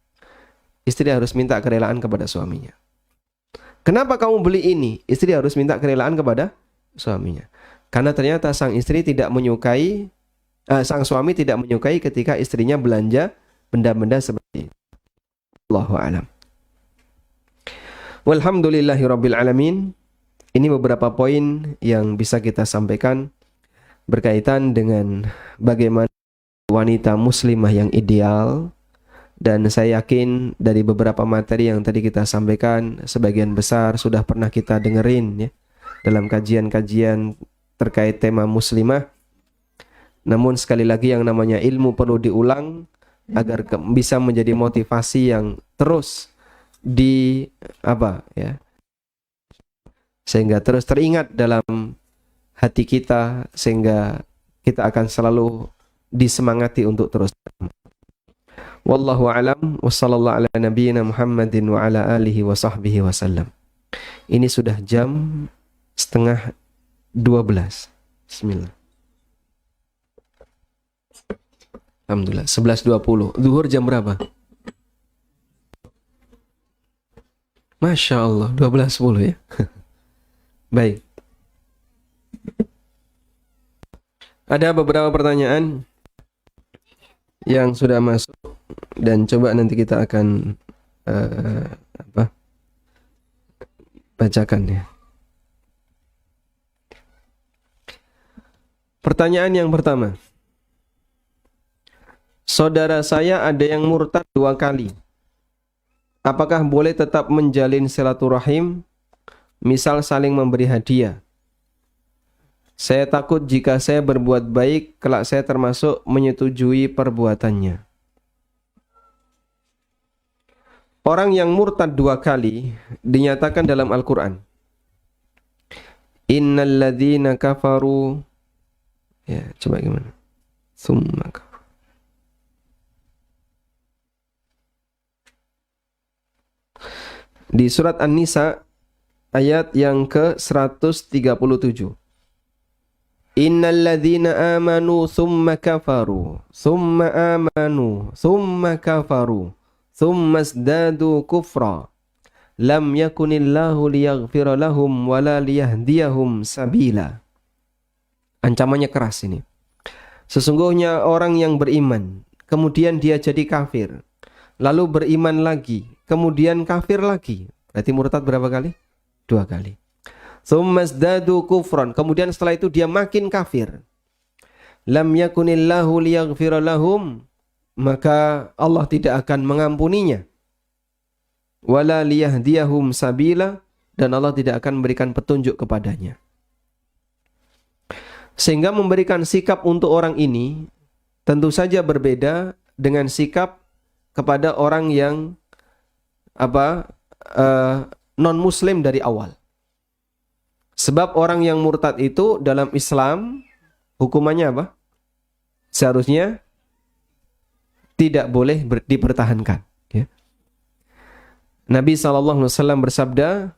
istri harus minta kerelaan kepada suaminya. Kenapa kamu beli ini? Istri harus minta kerelaan kepada suaminya. Karena ternyata sang suami tidak menyukai ketika istrinya belanja benda-benda seperti itu. Allahu a'lam. Walhamdulillahirabbil alamin. Ini beberapa poin yang bisa kita sampaikan berkaitan dengan bagaimana wanita muslimah yang ideal. Dan saya yakin dari beberapa materi yang tadi kita sampaikan, sebagian besar sudah pernah kita dengerin ya, dalam kajian-kajian terkait tema muslimah. Namun sekali lagi yang namanya ilmu perlu diulang agar bisa menjadi motivasi yang terus sehingga terus teringat dalam hati kita, sehingga kita akan selalu disemangati untuk terus. Wallahu a'lam wa sallallahu ala nabiyyina Muhammadin wa ala alihi wa sahbihi wasallam. Ini sudah jam 11:30. Bismillah. Alhamdulillah 11:20. Zuhur jam berapa? Masya Allah 12:10 ya. Baik. Ada beberapa pertanyaan yang sudah masuk dan coba nanti kita akan bacakan ya. Pertanyaan yang pertama. Saudara saya ada yang murtad 2 kali. Apakah boleh tetap menjalin silaturahim? Misal saling memberi hadiah. Saya takut jika saya berbuat baik, kelak saya termasuk menyetujui perbuatannya. Orang yang murtad 2 kali dinyatakan dalam Al-Quran. Innal ladzina kafaru. Ya, coba gimana? Summa kafaru. Di surat An-Nisa ayat yang ke-137. Innal ladzina amanu thumma kafaru thumma amanu thumma kafaru thumma izdadu kufra lam yakunillahu liyaghfira lahum wala liyahdiyahum sabila. Ancamannya keras ini. Sesungguhnya orang yang beriman kemudian dia jadi kafir, lalu beriman lagi, kemudian kafir lagi, berarti murtad berapa kali? 2 kali. Tsummazdadu kufran, kemudian setelah itu dia makin kafir. Lam yakunillahu liyaghfira lahum, maka Allah tidak akan mengampuninya. Wala liyahdiyahum sabila, dan Allah tidak akan memberikan petunjuk kepadanya. Sehingga memberikan sikap untuk orang ini tentu saja berbeda dengan sikap kepada orang yang non muslim dari awal. Sebab orang yang murtad itu dalam Islam hukumannya apa? Seharusnya tidak boleh dipertahankan ya. Nabi SAW bersabda,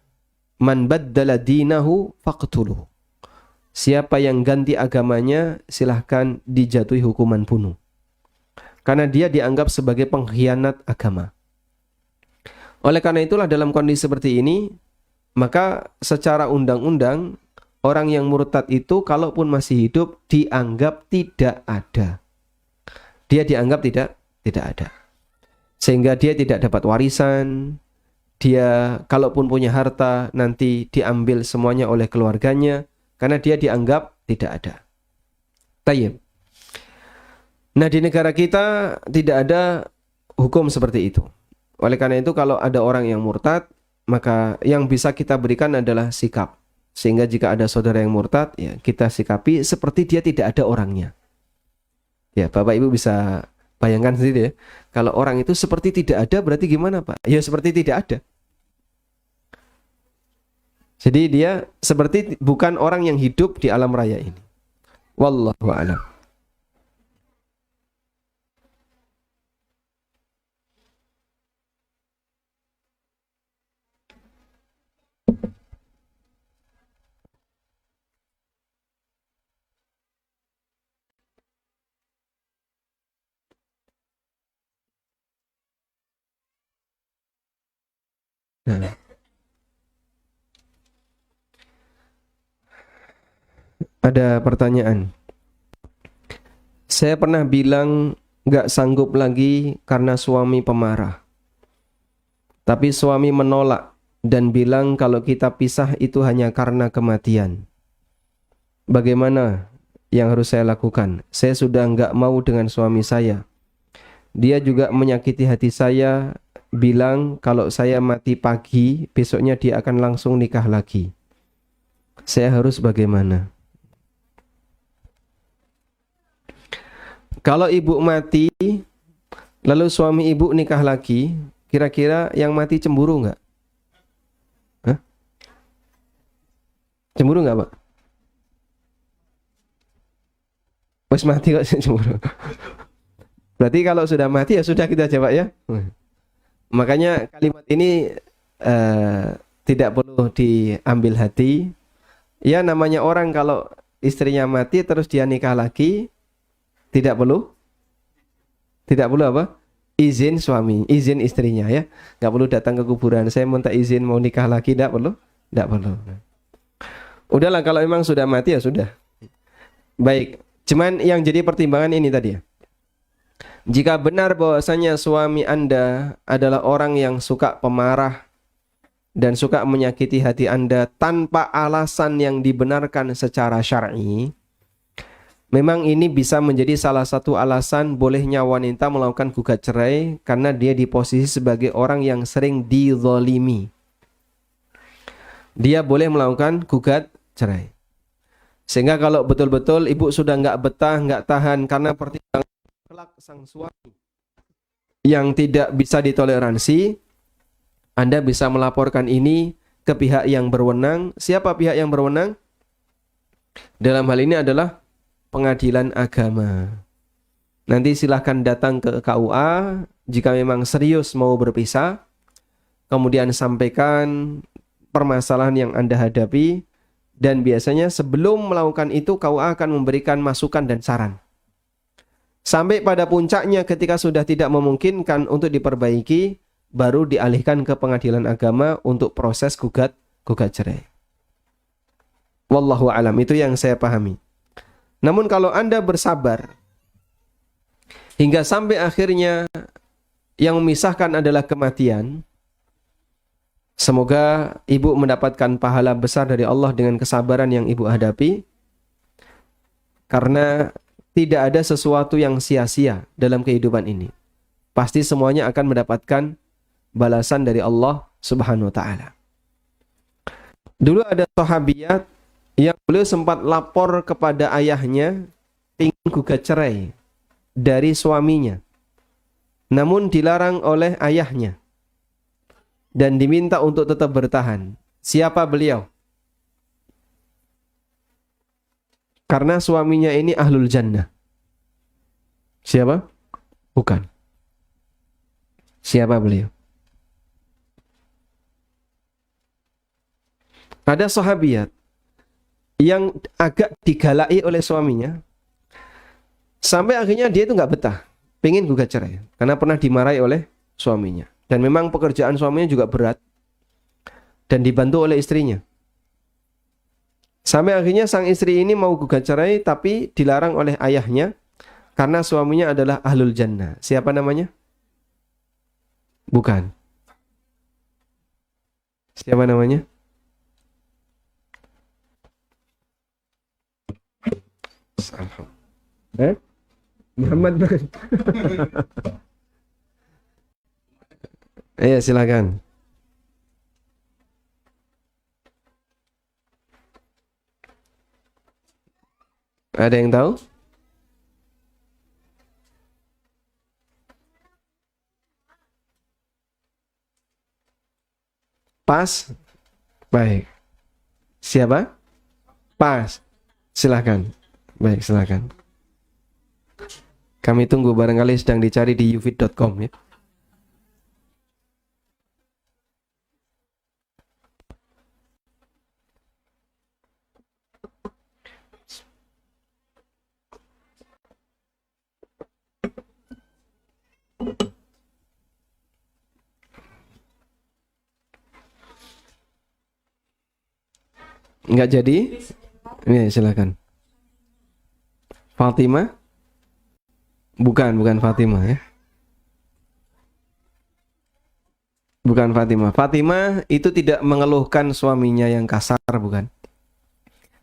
man baddala dinahu faqtuluh. Siapa yang ganti agamanya silahkan dijatuhi hukuman bunuh, karena dia dianggap sebagai pengkhianat agama. Oleh karena itulah dalam kondisi seperti ini, maka secara undang-undang orang yang murtad itu kalaupun masih hidup dianggap tidak ada. Dia dianggap tidak ada. sehingga dia tidak dapat warisan. Dia kalaupun punya harta nanti diambil semuanya oleh keluarganya karena dia dianggap tidak ada. Tayyib. Nah, di negara kita tidak ada hukum seperti itu. Oleh karena itu kalau ada orang yang murtad, maka yang bisa kita berikan adalah sikap. Sehingga jika ada saudara yang murtad, ya kita sikapi seperti dia tidak ada orangnya. Ya, Bapak Ibu bisa bayangkan sendiri ya. Kalau orang itu seperti tidak ada berarti gimana, Pak? Ya seperti tidak ada. Jadi dia seperti bukan orang yang hidup di alam raya ini. Wallahu a'lam. Nah, ada pertanyaan. Saya pernah bilang nggak sanggup lagi karena suami pemarah. Tapi suami menolak dan bilang kalau kita pisah itu hanya karena kematian. Bagaimana yang harus saya lakukan? Saya sudah nggak mau dengan suami saya. Dia juga menyakiti hati saya, bilang kalau saya mati pagi, besoknya dia akan langsung nikah lagi. Saya harus bagaimana? Kalau ibu mati, lalu suami ibu nikah lagi, kira-kira yang mati cemburu nggak? Hah? Cemburu nggak, Pak? Wes mati kok cemburu. Berarti kalau sudah mati ya sudah kita jawab ya. Makanya kalimat ini tidak perlu diambil hati. Ya namanya orang kalau istrinya mati terus dia nikah lagi, tidak perlu apa? Izin suami, izin istrinya ya. Nggak perlu datang ke kuburan. Saya minta izin mau nikah lagi, tidak perlu. Udahlah kalau memang sudah mati ya sudah. Baik. Cuman yang jadi pertimbangan ini tadi ya. Jika benar bahwasanya suami Anda adalah orang yang suka pemarah dan suka menyakiti hati Anda tanpa alasan yang dibenarkan secara syar'i, memang ini bisa menjadi salah satu alasan bolehnya wanita melakukan gugat cerai karena dia di posisi sebagai orang yang sering dizalimi. Dia boleh melakukan gugat cerai. Sehingga kalau betul-betul ibu sudah nggak betah, nggak tahan karena pertimbangan kelak sang suami yang tidak bisa ditoleransi, Anda bisa melaporkan ini ke pihak yang berwenang. Siapa pihak yang berwenang? Dalam hal ini adalah pengadilan agama. Nanti silahkan datang ke KUA jika memang serius mau berpisah, kemudian sampaikan permasalahan yang Anda hadapi, dan biasanya sebelum melakukan itu KUA akan memberikan masukan dan saran. Sampai pada puncaknya ketika sudah tidak memungkinkan untuk diperbaiki, baru dialihkan ke pengadilan agama untuk proses gugat cerai. Wallahu a'lam, itu yang saya pahami. Namun kalau Anda bersabar hingga sampai akhirnya yang memisahkan adalah kematian, semoga ibu mendapatkan pahala besar dari Allah dengan kesabaran yang ibu hadapi, karena tidak ada sesuatu yang sia-sia dalam kehidupan ini. Pasti semuanya akan mendapatkan balasan dari Allah Subhanahu wa taala. Dulu ada sahabiyat yang beliau sempat lapor kepada ayahnya ingin gugat cerai dari suaminya. Namun dilarang oleh ayahnya dan diminta untuk tetap bertahan. Siapa beliau? Karena suaminya ini ahlul jannah. Siapa? Bukan. Siapa beliau? Ada sahabiat yang agak digalai oleh suaminya, sampai akhirnya dia itu nggak betah, pengen gugat cerai karena pernah dimarahi oleh suaminya. Dan memang pekerjaan suaminya juga berat dan dibantu oleh istrinya. Sampai akhirnya sang istri ini mau gugat cerai tapi dilarang oleh ayahnya karena suaminya adalah ahlul jannah. Siapa namanya? Bukan. Siapa namanya? Muhammad bukan? Iya, silakan. Ada yang tahu? Pas? Baik. Siapa? Pas. Silakan. Baik, silakan. Kami tunggu, barangkali sedang dicari di ufit.com ya. Enggak jadi? Ya, silakan. Fatimah? Bukan Fatimah ya. Bukan Fatimah. Fatimah itu tidak mengeluhkan suaminya yang kasar, bukan.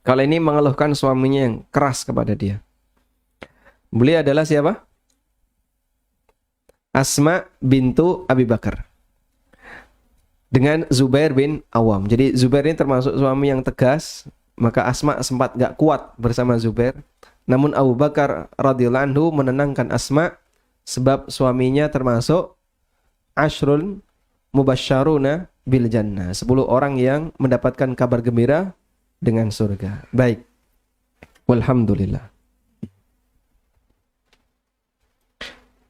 Kalau ini mengeluhkan suaminya yang keras kepada dia. Beliau adalah siapa? Asma bintu Abi Bakar. Dengan Zubair bin Awam. Jadi Zubair ini termasuk suami yang tegas. Maka Asma sempat gak kuat bersama Zubair. Namun Abu Bakar radhiyallahu anhu menenangkan Asma. Sebab suaminya termasuk Ashrul Mubasysyaruna bil Jannah. 10 orang yang mendapatkan kabar gembira dengan surga. Baik. Walhamdulillah.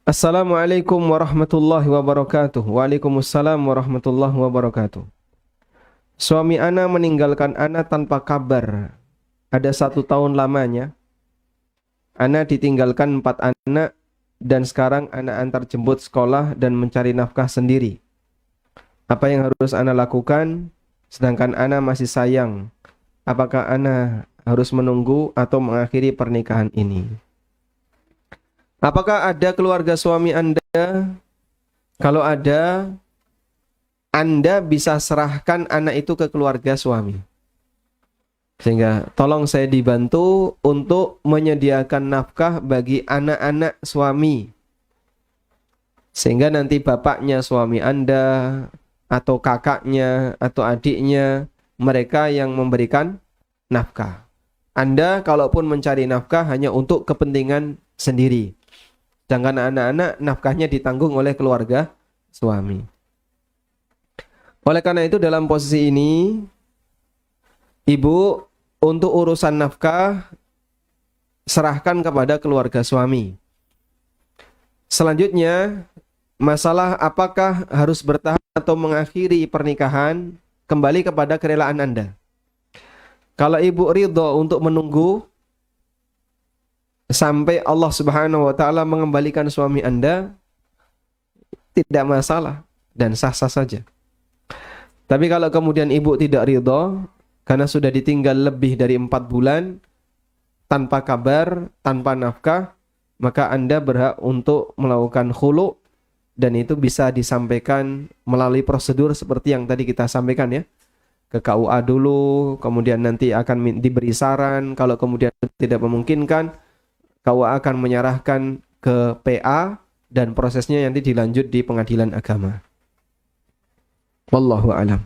Assalamualaikum warahmatullahi wabarakatuh. Waalaikumsalam warahmatullahi wabarakatuh. Suami ana meninggalkan ana tanpa kabar. Ada 1 tahun lamanya. Ana ditinggalkan 4 anak. Dan sekarang ana antar jemput sekolah dan mencari nafkah sendiri. Apa yang harus ana lakukan? Sedangkan ana masih sayang. Apakah ana harus menunggu atau mengakhiri pernikahan ini? Apakah ada keluarga suami Anda? Kalau ada, Anda bisa serahkan anak itu ke keluarga suami. Sehingga tolong saya dibantu untuk menyediakan nafkah bagi anak-anak suami. Sehingga nanti bapaknya suami Anda, atau kakaknya, atau adiknya, mereka yang memberikan nafkah. Anda kalaupun mencari nafkah hanya untuk kepentingan sendiri. Sedangkan anak-anak nafkahnya ditanggung oleh keluarga suami. Oleh karena itu dalam posisi ini, ibu untuk urusan nafkah serahkan kepada keluarga suami. Selanjutnya, masalah apakah harus bertahan atau mengakhiri pernikahan kembali kepada kerelaan Anda. Kalau ibu ridho untuk menunggu sampai Allah Subhanahu wa taala mengembalikan suami Anda, tidak masalah dan sah-sah saja. Tapi kalau kemudian ibu tidak ridho karena sudah ditinggal lebih dari 4 bulan tanpa kabar, tanpa nafkah, maka Anda berhak untuk melakukan khulu, dan itu bisa disampaikan melalui prosedur seperti yang tadi kita sampaikan ya. Ke KUA dulu, kemudian nanti akan diberi saran. Kalau kemudian tidak memungkinkan, KUA akan menyerahkan ke PA dan prosesnya nanti dilanjut di pengadilan agama. Wallahu a'lam.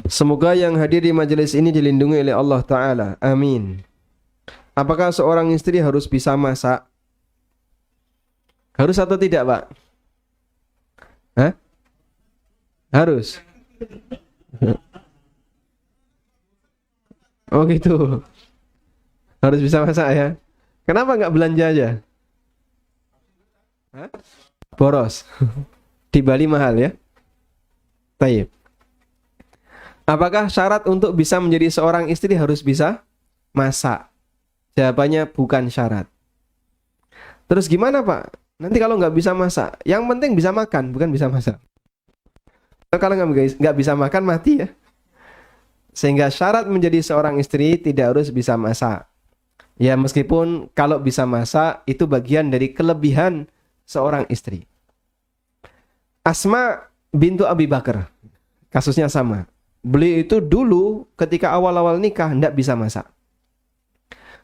Semoga yang hadir di majelis ini dilindungi oleh Allah Ta'ala. Amin. Apakah seorang istri harus bisa masak? Harus atau tidak, Pak? Hah? Harus. Oh gitu. Harus bisa masak ya. Kenapa nggak belanja aja? Hah? Boros. Di Bali mahal ya. Taib. Apakah syarat untuk bisa menjadi seorang istri harus bisa masak? Jawabannya bukan syarat. Terus gimana, Pak? Nanti kalau nggak bisa masak, yang penting bisa makan, bukan bisa masak. Kalau nggak bisa makan mati ya. Sehingga syarat menjadi seorang istri tidak harus bisa masak. Ya meskipun kalau bisa masak itu bagian dari kelebihan seorang istri. Asma bintu Abi Bakar, kasusnya sama. Beliau itu dulu ketika awal-awal nikah tidak bisa masak.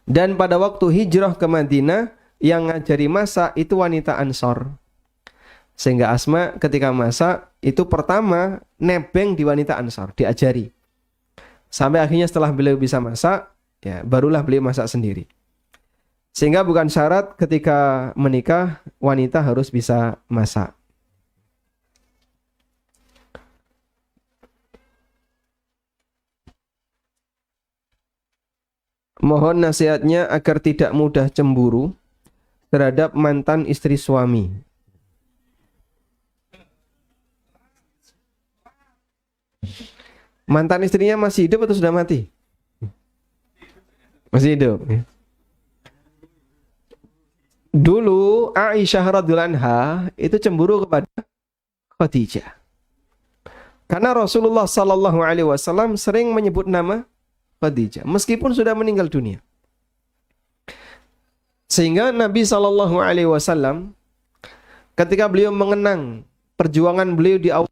Dan pada waktu hijrah ke Madinah yang ngajari masak itu wanita Ansor. Sehingga Asma ketika masak itu pertama nebeng di wanita Ansor, diajari. Sampai akhirnya setelah beliau bisa masak, ya barulah beliau masak sendiri. Sehingga bukan syarat ketika menikah wanita harus bisa masak. Mohon nasihatnya agar tidak mudah cemburu terhadap mantan istri suami. Mantan istrinya masih hidup atau sudah mati? Masih hidup. Dulu Aisyah radhiyallahu anha itu cemburu kepada Khadijah. Karena Rasulullah sallallahu alaihi wasallam sering menyebut nama Khadijah meskipun sudah meninggal dunia. Sehingga Nabi sallallahu alaihi wasallam ketika beliau mengenang perjuangan beliau di awal,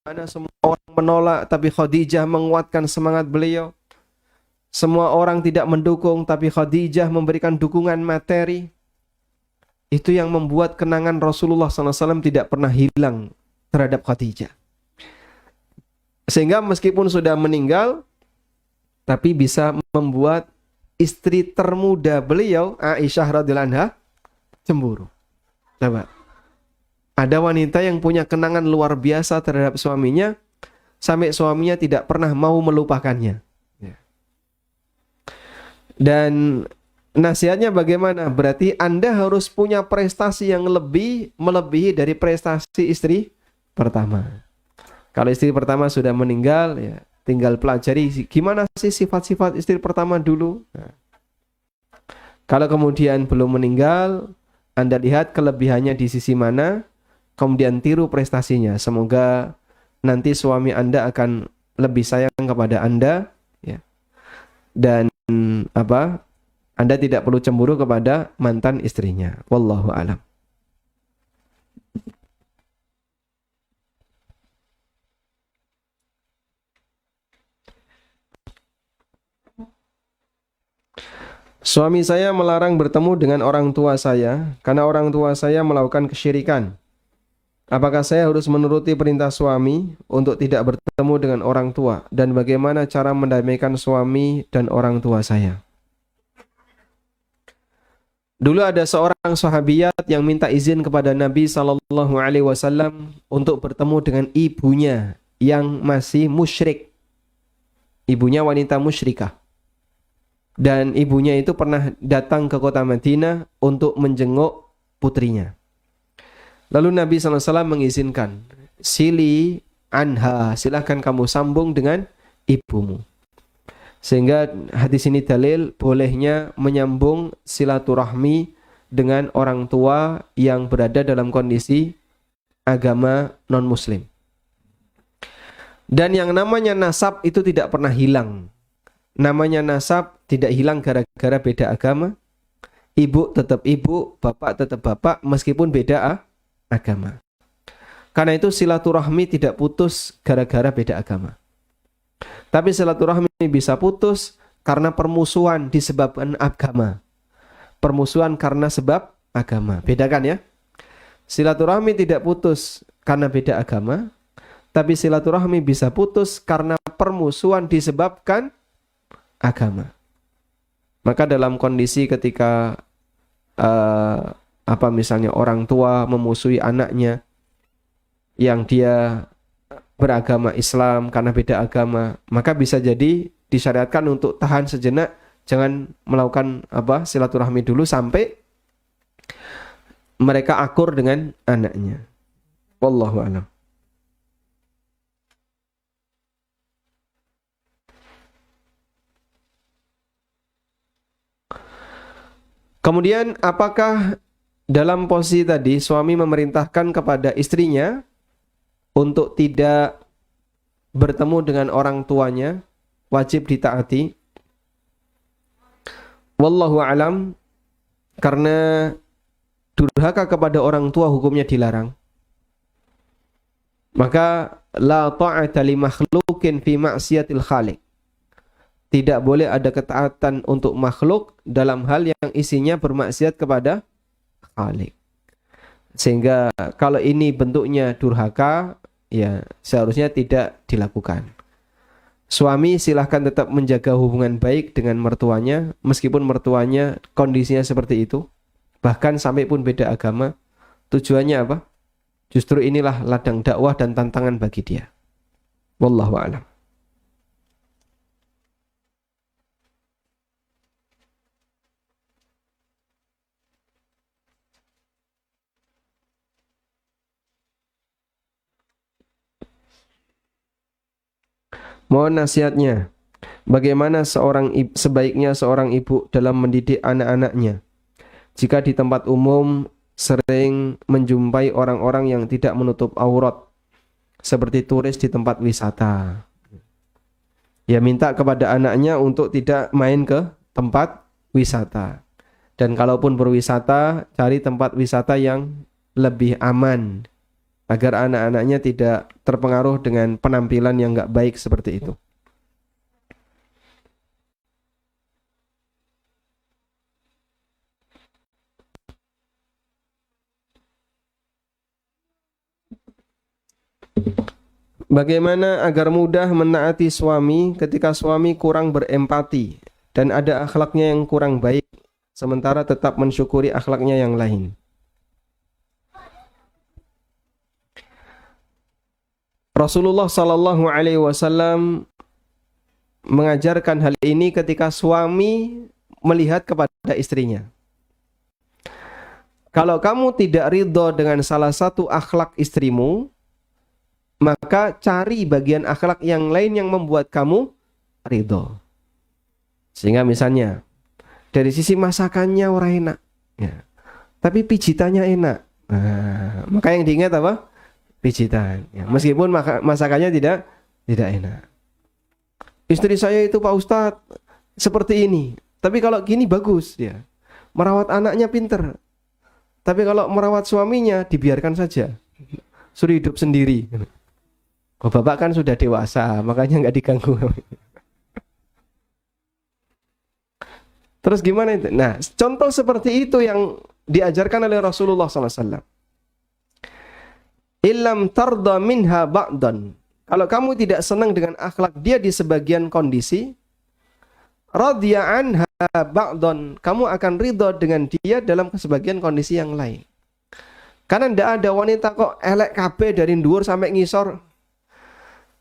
mana semua orang menolak tapi Khadijah menguatkan semangat beliau. Semua orang tidak mendukung tapi Khadijah memberikan dukungan materi. Itu yang membuat kenangan Rasulullah SAW tidak pernah hilang terhadap Khadijah. Sehingga meskipun sudah meninggal tapi bisa membuat istri termuda beliau Aisyah radhiyallahu anha cemburu. Coba. Ada wanita yang punya kenangan luar biasa terhadap suaminya sampai suaminya tidak pernah mau melupakannya. Dan nasihatnya bagaimana? Berarti Anda harus punya prestasi yang melebihi dari prestasi istri pertama. Kalau istri pertama sudah meninggal, ya tinggal pelajari gimana sih sifat-sifat istri pertama dulu. Nah, kalau kemudian belum meninggal, Anda lihat kelebihannya di sisi mana, kemudian tiru prestasinya. Semoga nanti suami Anda akan lebih sayang kepada Anda, ya. Dan Anda tidak perlu cemburu kepada mantan istrinya. Wallahu a'lam. Suami saya melarang bertemu dengan orang tua saya karena orang tua saya melakukan kesyirikan. Apakah saya harus menuruti perintah suami untuk tidak bertemu dengan orang tua? Dan bagaimana cara mendamaikan suami dan orang tua saya? Dulu ada seorang sahabiyat yang minta izin kepada Nabi SAW untuk bertemu dengan ibunya yang masih musyrik. Ibunya wanita musyrikah. Dan ibunya itu pernah datang ke kota Madinah untuk menjenguk putrinya. Lalu Nabi SAW mengizinkan, sili anha, silahkan kamu sambung dengan ibumu. Sehingga hadis ini dalil bolehnya menyambung silaturahmi dengan orang tua yang berada dalam kondisi agama non-muslim. Dan yang namanya nasab itu tidak pernah hilang. Namanya nasab tidak hilang gara-gara beda agama. Ibu tetap ibu, bapak tetap bapak meskipun beda agama. Karena itu silaturahmi tidak putus gara-gara beda agama. Tapi silaturahmi bisa putus karena permusuhan disebabkan agama. Permusuhan karena sebab agama. Bedakan ya. Silaturahmi tidak putus karena beda agama, tapi silaturahmi bisa putus karena permusuhan disebabkan agama. Maka dalam kondisi ketika misalnya orang tua memusuhi anaknya yang dia beragama Islam karena beda agama, maka bisa jadi disyariatkan untuk tahan sejenak, jangan melakukan silaturahmi dulu sampai mereka akur dengan anaknya. Wallahu a'lam. Kemudian apakah dalam posisi tadi suami memerintahkan kepada istrinya untuk tidak bertemu dengan orang tuanya, wajib ditaati? wallahu alam, karena durhaka kepada orang tua hukumnya dilarang. Maka la ta'ata li makhluqin fi ma'siyatil khaliq. Tidak boleh ada ketaatan untuk makhluk dalam hal yang isinya bermaksiat kepada Khalik. Sehingga kalau ini bentuknya durhaka, ya seharusnya tidak dilakukan. Suami silahkan tetap menjaga hubungan baik dengan mertuanya, meskipun mertuanya kondisinya seperti itu, bahkan sampai pun beda agama. Tujuannya apa? Justru inilah ladang dakwah dan tantangan bagi dia. Wallahu a'lam. Mohon nasihatnya, bagaimana sebaiknya seorang ibu dalam mendidik anak-anaknya jika di tempat umum sering menjumpai orang-orang yang tidak menutup aurat, seperti turis di tempat wisata. Ya, minta kepada anaknya untuk tidak main ke tempat wisata. Dan kalaupun berwisata, cari tempat wisata yang lebih aman, agar anak-anaknya tidak terpengaruh dengan penampilan yang nggak baik seperti itu. Bagaimana agar mudah menaati suami ketika suami kurang berempati dan ada akhlaknya yang kurang baik, sementara tetap mensyukuri akhlaknya yang lain? Rasulullah Sallallahu Alaihi Wasallam mengajarkan hal ini ketika suami melihat kepada istrinya. Kalau kamu tidak ridho dengan salah satu akhlak istrimu, maka cari bagian akhlak yang lain yang membuat kamu ridho. Sehingga misalnya dari sisi masakannya orang enak, ya, tapi pijitannya enak. Nah, maka yang diingat apa? Pijitan, ya. Meskipun masakannya tidak enak. Istri saya itu Pak Ustadz seperti ini, tapi kalau gini bagus dia. Merawat anaknya pinter, tapi kalau merawat suaminya dibiarkan saja, suruh hidup sendiri. Oh, bapak kan sudah dewasa, makanya nggak diganggu. Terus gimana itu? Nah, contoh seperti itu yang diajarkan oleh Rasulullah SAW. Illam tarda minha ba'dan. Kalau kamu tidak senang dengan akhlak dia di sebagian kondisi, radhiya anha ba'dan, kamu akan ridho dengan dia dalam sebagian kondisi yang lain. Karena tidak ada wanita kok elek kabeh dari dhuwur sampai ngisor.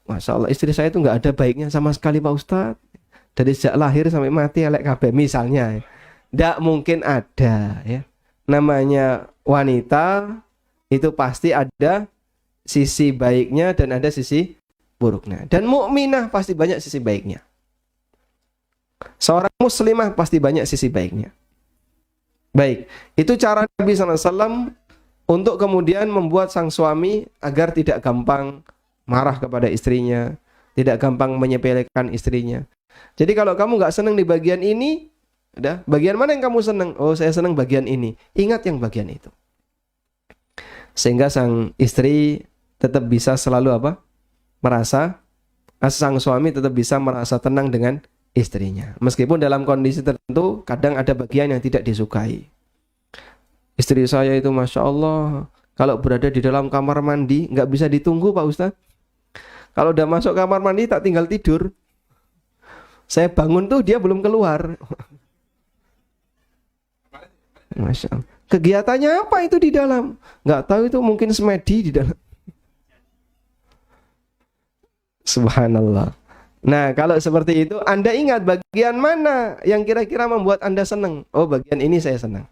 Masya Allah, istri saya itu nggak ada baiknya sama sekali Pak Ustadz. Dari sejak lahir sampai mati elek kabeh misalnya. Tidak mungkin ada, ya. Namanya wanita itu pasti ada sisi baiknya dan ada sisi buruknya. Dan mukminah pasti banyak sisi baiknya. Seorang muslimah pasti banyak sisi baiknya. Baik, itu cara Nabi SAW untuk kemudian membuat sang suami agar tidak gampang marah kepada istrinya, tidak gampang menyepelekan istrinya. Jadi kalau kamu nggak senang di bagian ini, udah, bagian mana yang kamu senang? Oh, saya senang bagian ini. Ingat yang bagian itu. Sehingga sang istri tetap bisa selalu apa? Sang suami tetap bisa merasa tenang dengan istrinya. Meskipun dalam kondisi tertentu kadang ada bagian yang tidak disukai. Istri saya itu Masya Allah, kalau berada di dalam kamar mandi nggak bisa ditunggu Pak Ustadz. Kalau udah masuk kamar mandi tak tinggal tidur. Saya bangun tuh dia belum keluar. Masya Allah. Kegiatannya apa itu di dalam? Nggak tahu, itu mungkin semedi di dalam. Subhanallah. Nah, kalau seperti itu, Anda ingat bagian mana yang kira-kira membuat Anda senang? Oh, bagian ini saya senang.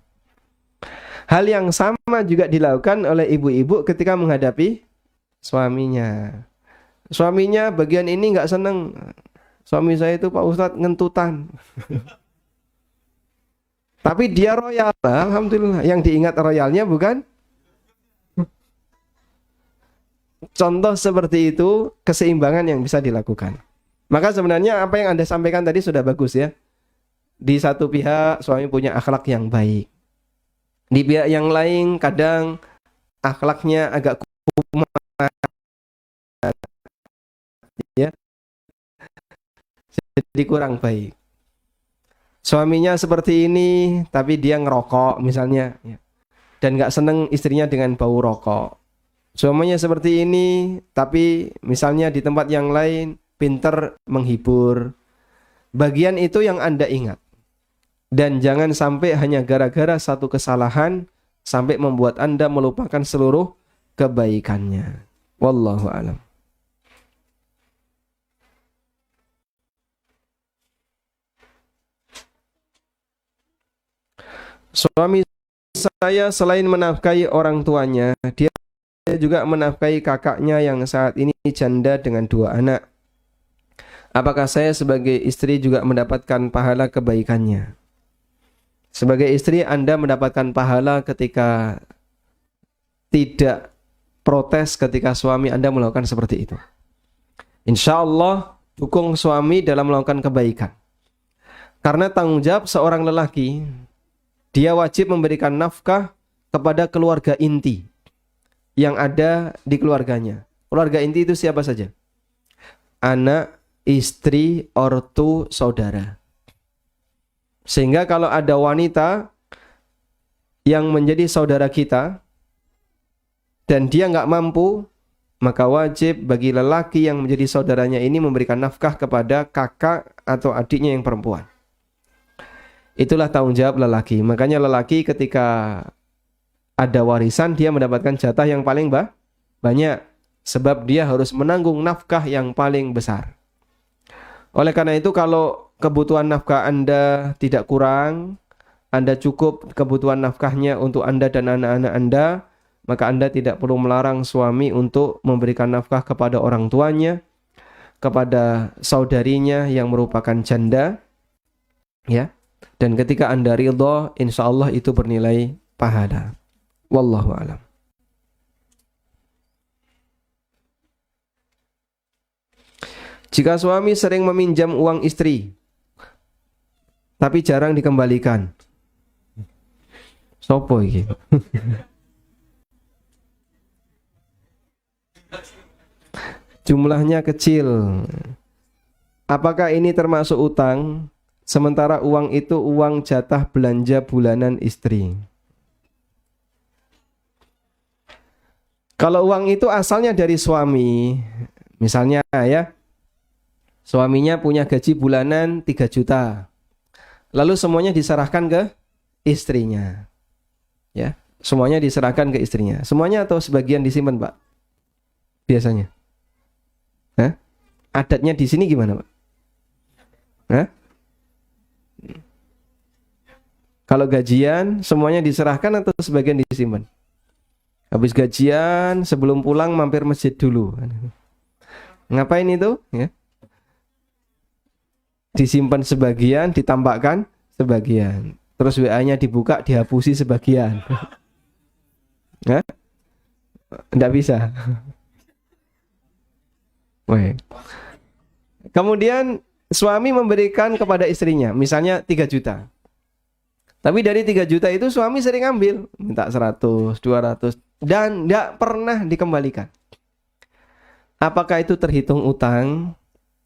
Hal yang sama juga dilakukan oleh ibu-ibu ketika menghadapi suaminya. Suaminya bagian ini nggak senang. Suami saya itu Pak Ustadz ngentutan. Tapi dia royal, alhamdulillah. Yang diingat royalnya bukan. Contoh seperti itu keseimbangan yang bisa dilakukan. Maka sebenarnya apa yang Anda sampaikan tadi sudah bagus ya. di satu pihak suami punya akhlak yang baik. Di pihak yang lain kadang akhlaknya agak kumat ya, jadi kurang baik. Suaminya seperti ini tapi dia ngerokok misalnya ya, dan nggak seneng istrinya dengan bau rokok. Suaminya seperti ini tapi misalnya di tempat yang lain pinter menghibur. Bagian itu yang Anda ingat. Dan jangan sampai hanya gara-gara satu kesalahan sampai membuat Anda melupakan seluruh kebaikannya. Wallahu a'lam. Suami saya selain menafkahi orang tuanya, dia juga menafkahi kakaknya yang saat ini janda dengan 2 anak. Apakah saya sebagai istri juga mendapatkan pahala kebaikannya? Sebagai istri Anda mendapatkan pahala ketika tidak protes ketika suami Anda melakukan seperti itu. Insya Allah dukung suami dalam melakukan kebaikan. Karena tanggung jawab seorang lelaki, dia wajib memberikan nafkah kepada keluarga inti yang ada di keluarganya. Keluarga inti itu siapa saja? Anak, istri, ortu, saudara. Sehingga kalau ada wanita yang menjadi saudara kita dan dia nggak mampu, maka wajib bagi lelaki yang menjadi saudaranya ini memberikan nafkah kepada kakak atau adiknya yang perempuan. Itulah tanggung jawab lelaki. Makanya lelaki ketika ada warisan dia mendapatkan jatah yang paling banyak, sebab dia harus menanggung nafkah yang paling besar. Oleh karena itu kalau kebutuhan nafkah Anda tidak kurang, Anda cukup kebutuhan nafkahnya untuk Anda dan anak-anak Anda, maka Anda tidak perlu melarang suami untuk memberikan nafkah kepada orang tuanya, kepada saudarinya yang merupakan janda, ya. Dan ketika Anda ridha, insya Allah itu bernilai pahala. Wallahu a'lam. Jika suami sering meminjam uang istri, tapi jarang dikembalikan. Sopo iki? Jumlahnya kecil. Apakah ini termasuk utang? Sementara uang itu uang jatah belanja bulanan istri. Kalau uang itu asalnya dari suami, misalnya ya, suaminya punya gaji bulanan 3 juta. Lalu semuanya diserahkan ke istrinya. Ya, semuanya diserahkan ke istrinya. Semuanya atau sebagian disimpan, Pak? Biasanya. Hah? Adatnya di sini gimana, Pak? Hah? Kalau gajian semuanya diserahkan atau sebagian disimpan? Habis gajian sebelum pulang mampir masjid dulu. Ngapain itu? Ya. Disimpan sebagian, ditampakkan sebagian. Terus WA-nya dibuka, dihapusi sebagian. Hah? Nggak bisa. Weh. Kemudian suami memberikan kepada istrinya, misalnya 3 juta. Tapi dari 3 juta itu suami sering ambil, minta 100, 200 dan tidak pernah dikembalikan. Apakah itu terhitung utang?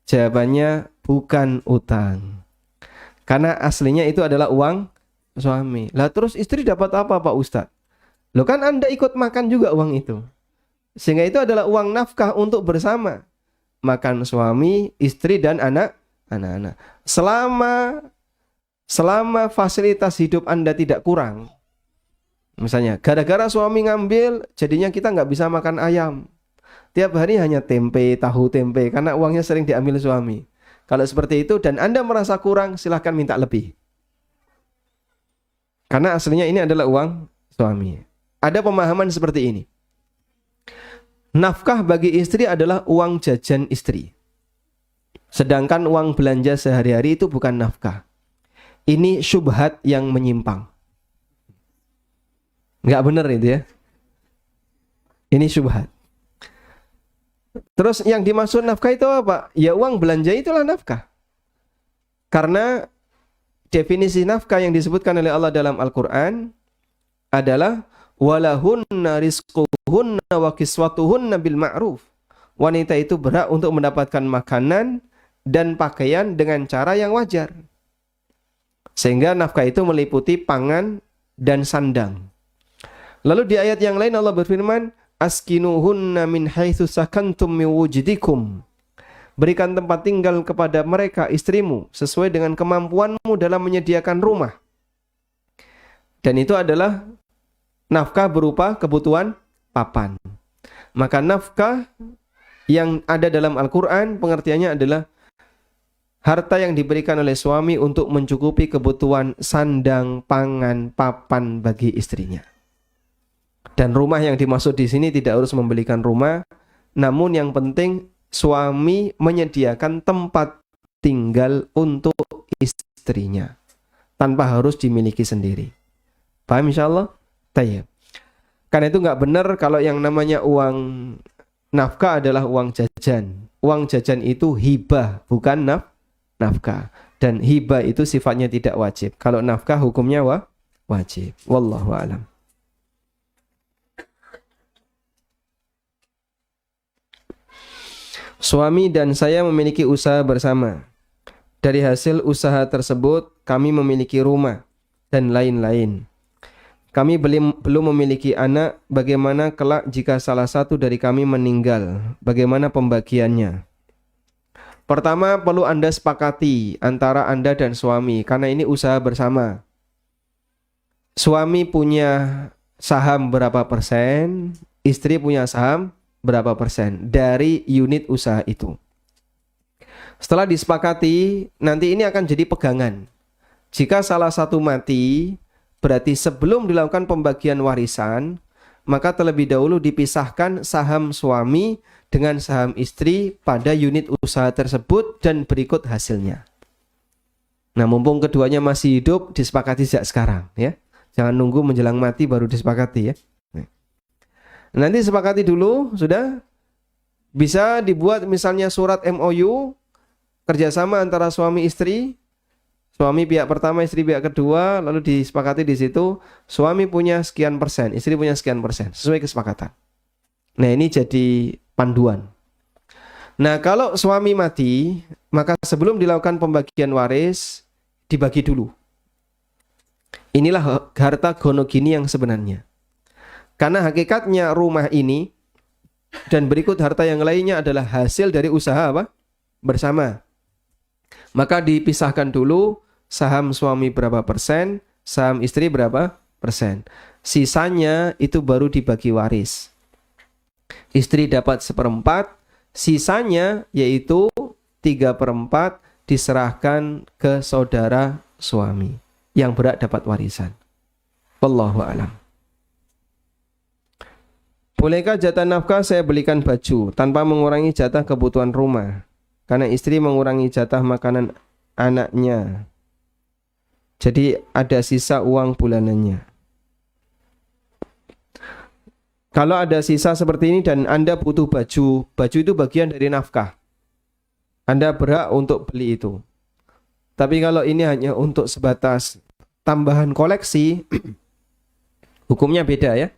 Jawabannya bukan utang. Karena aslinya itu adalah uang suami. Lah terus istri dapat apa, Pak Ustadz? Loh kan Anda ikut makan juga uang itu. Sehingga itu adalah uang nafkah untuk bersama. Makan suami, istri dan anak-anak. Selama fasilitas hidup Anda tidak kurang, misalnya gara-gara suami ngambil, jadinya kita nggak bisa makan ayam. Tiap hari hanya tempe, tahu tempe, karena uangnya sering diambil suami. Kalau seperti itu dan Anda merasa kurang, silahkan minta lebih. Karena aslinya ini adalah uang suami. Ada pemahaman seperti ini. Nafkah bagi istri adalah uang jajan istri. Sedangkan uang belanja sehari-hari itu bukan nafkah. Ini syubhat yang menyimpang. Nggak benar itu ya. Ini syubhat. Terus yang dimaksud nafkah itu apa? Ya uang belanja itulah nafkah. Karena definisi nafkah yang disebutkan oleh Allah dalam Al-Quran adalah walahunna rizquhunna wa kiswatuhunna bil ma'ruf. Wanita itu berhak untuk mendapatkan makanan dan pakaian dengan cara yang wajar. Sehingga nafkah itu meliputi pangan dan sandang. Lalu di ayat yang lain Allah berfirman, askinuhunna min haitsu sakantum min wujdikum. Berikan tempat tinggal kepada mereka istrimu sesuai dengan kemampuanmu dalam menyediakan rumah. Dan itu adalah nafkah berupa kebutuhan papan. Maka nafkah yang ada dalam Al-Quran pengertiannya adalah harta yang diberikan oleh suami untuk mencukupi kebutuhan sandang, pangan, papan bagi istrinya. Dan rumah yang dimaksud di sini tidak harus membelikan rumah, namun yang penting suami menyediakan tempat tinggal untuk istrinya tanpa harus dimiliki sendiri. Paham insyaallah? Tayyib. Karena itu nggak benar kalau yang namanya uang nafkah adalah uang jajan. Uang jajan itu hibah, bukan nafkah. Dan hibah itu sifatnya tidak wajib. Kalau nafkah hukumnya wajib. Wallahu a'lam. Suami dan saya memiliki usaha bersama. Dari hasil usaha tersebut kami memiliki rumah dan lain-lain. Kami belum memiliki anak. Bagaimana kelak jika salah satu dari kami meninggal? Bagaimana pembagiannya? Pertama, perlu Anda sepakati antara Anda dan suami, karena ini usaha bersama. Suami punya saham berapa persen, istri punya saham berapa persen dari unit usaha itu. Setelah disepakati, nanti ini akan jadi pegangan. Jika salah satu mati, berarti sebelum dilakukan pembagian warisan, maka terlebih dahulu dipisahkan saham suami dengan saham istri pada unit usaha tersebut dan berikut hasilnya. Nah, mumpung keduanya masih hidup, disepakati sejak sekarang ya. Jangan nunggu menjelang mati baru disepakati ya. Nanti sepakati dulu, sudah bisa dibuat misalnya surat MOU kerjasama antara suami istri, suami pihak pertama, istri pihak kedua, lalu disepakati di situ suami punya sekian persen, istri punya sekian persen, sesuai kesepakatan. Nah, ini jadi panduan. Nah, kalau suami mati, maka sebelum dilakukan pembagian waris dibagi dulu. Inilah harta gonogini yang sebenarnya. Karena hakikatnya rumah ini dan berikut harta yang lainnya adalah hasil dari usaha apa? Bersama. Maka dipisahkan dulu saham suami berapa persen, saham istri berapa persen. Sisanya itu baru dibagi waris. Istri dapat 1/4, sisanya yaitu 3/4 diserahkan ke saudara suami yang berhak dapat warisan. Wallahu a'lam. Bolehkah jatah nafkah saya belikan baju tanpa mengurangi jatah kebutuhan rumah? Karena istri mengurangi jatah makanan anaknya. Jadi ada sisa uang bulanannya. Kalau ada sisa seperti ini dan Anda butuh baju, baju itu bagian dari nafkah. Anda berhak untuk beli itu. Tapi kalau ini hanya untuk sebatas tambahan koleksi, hukumnya beda ya.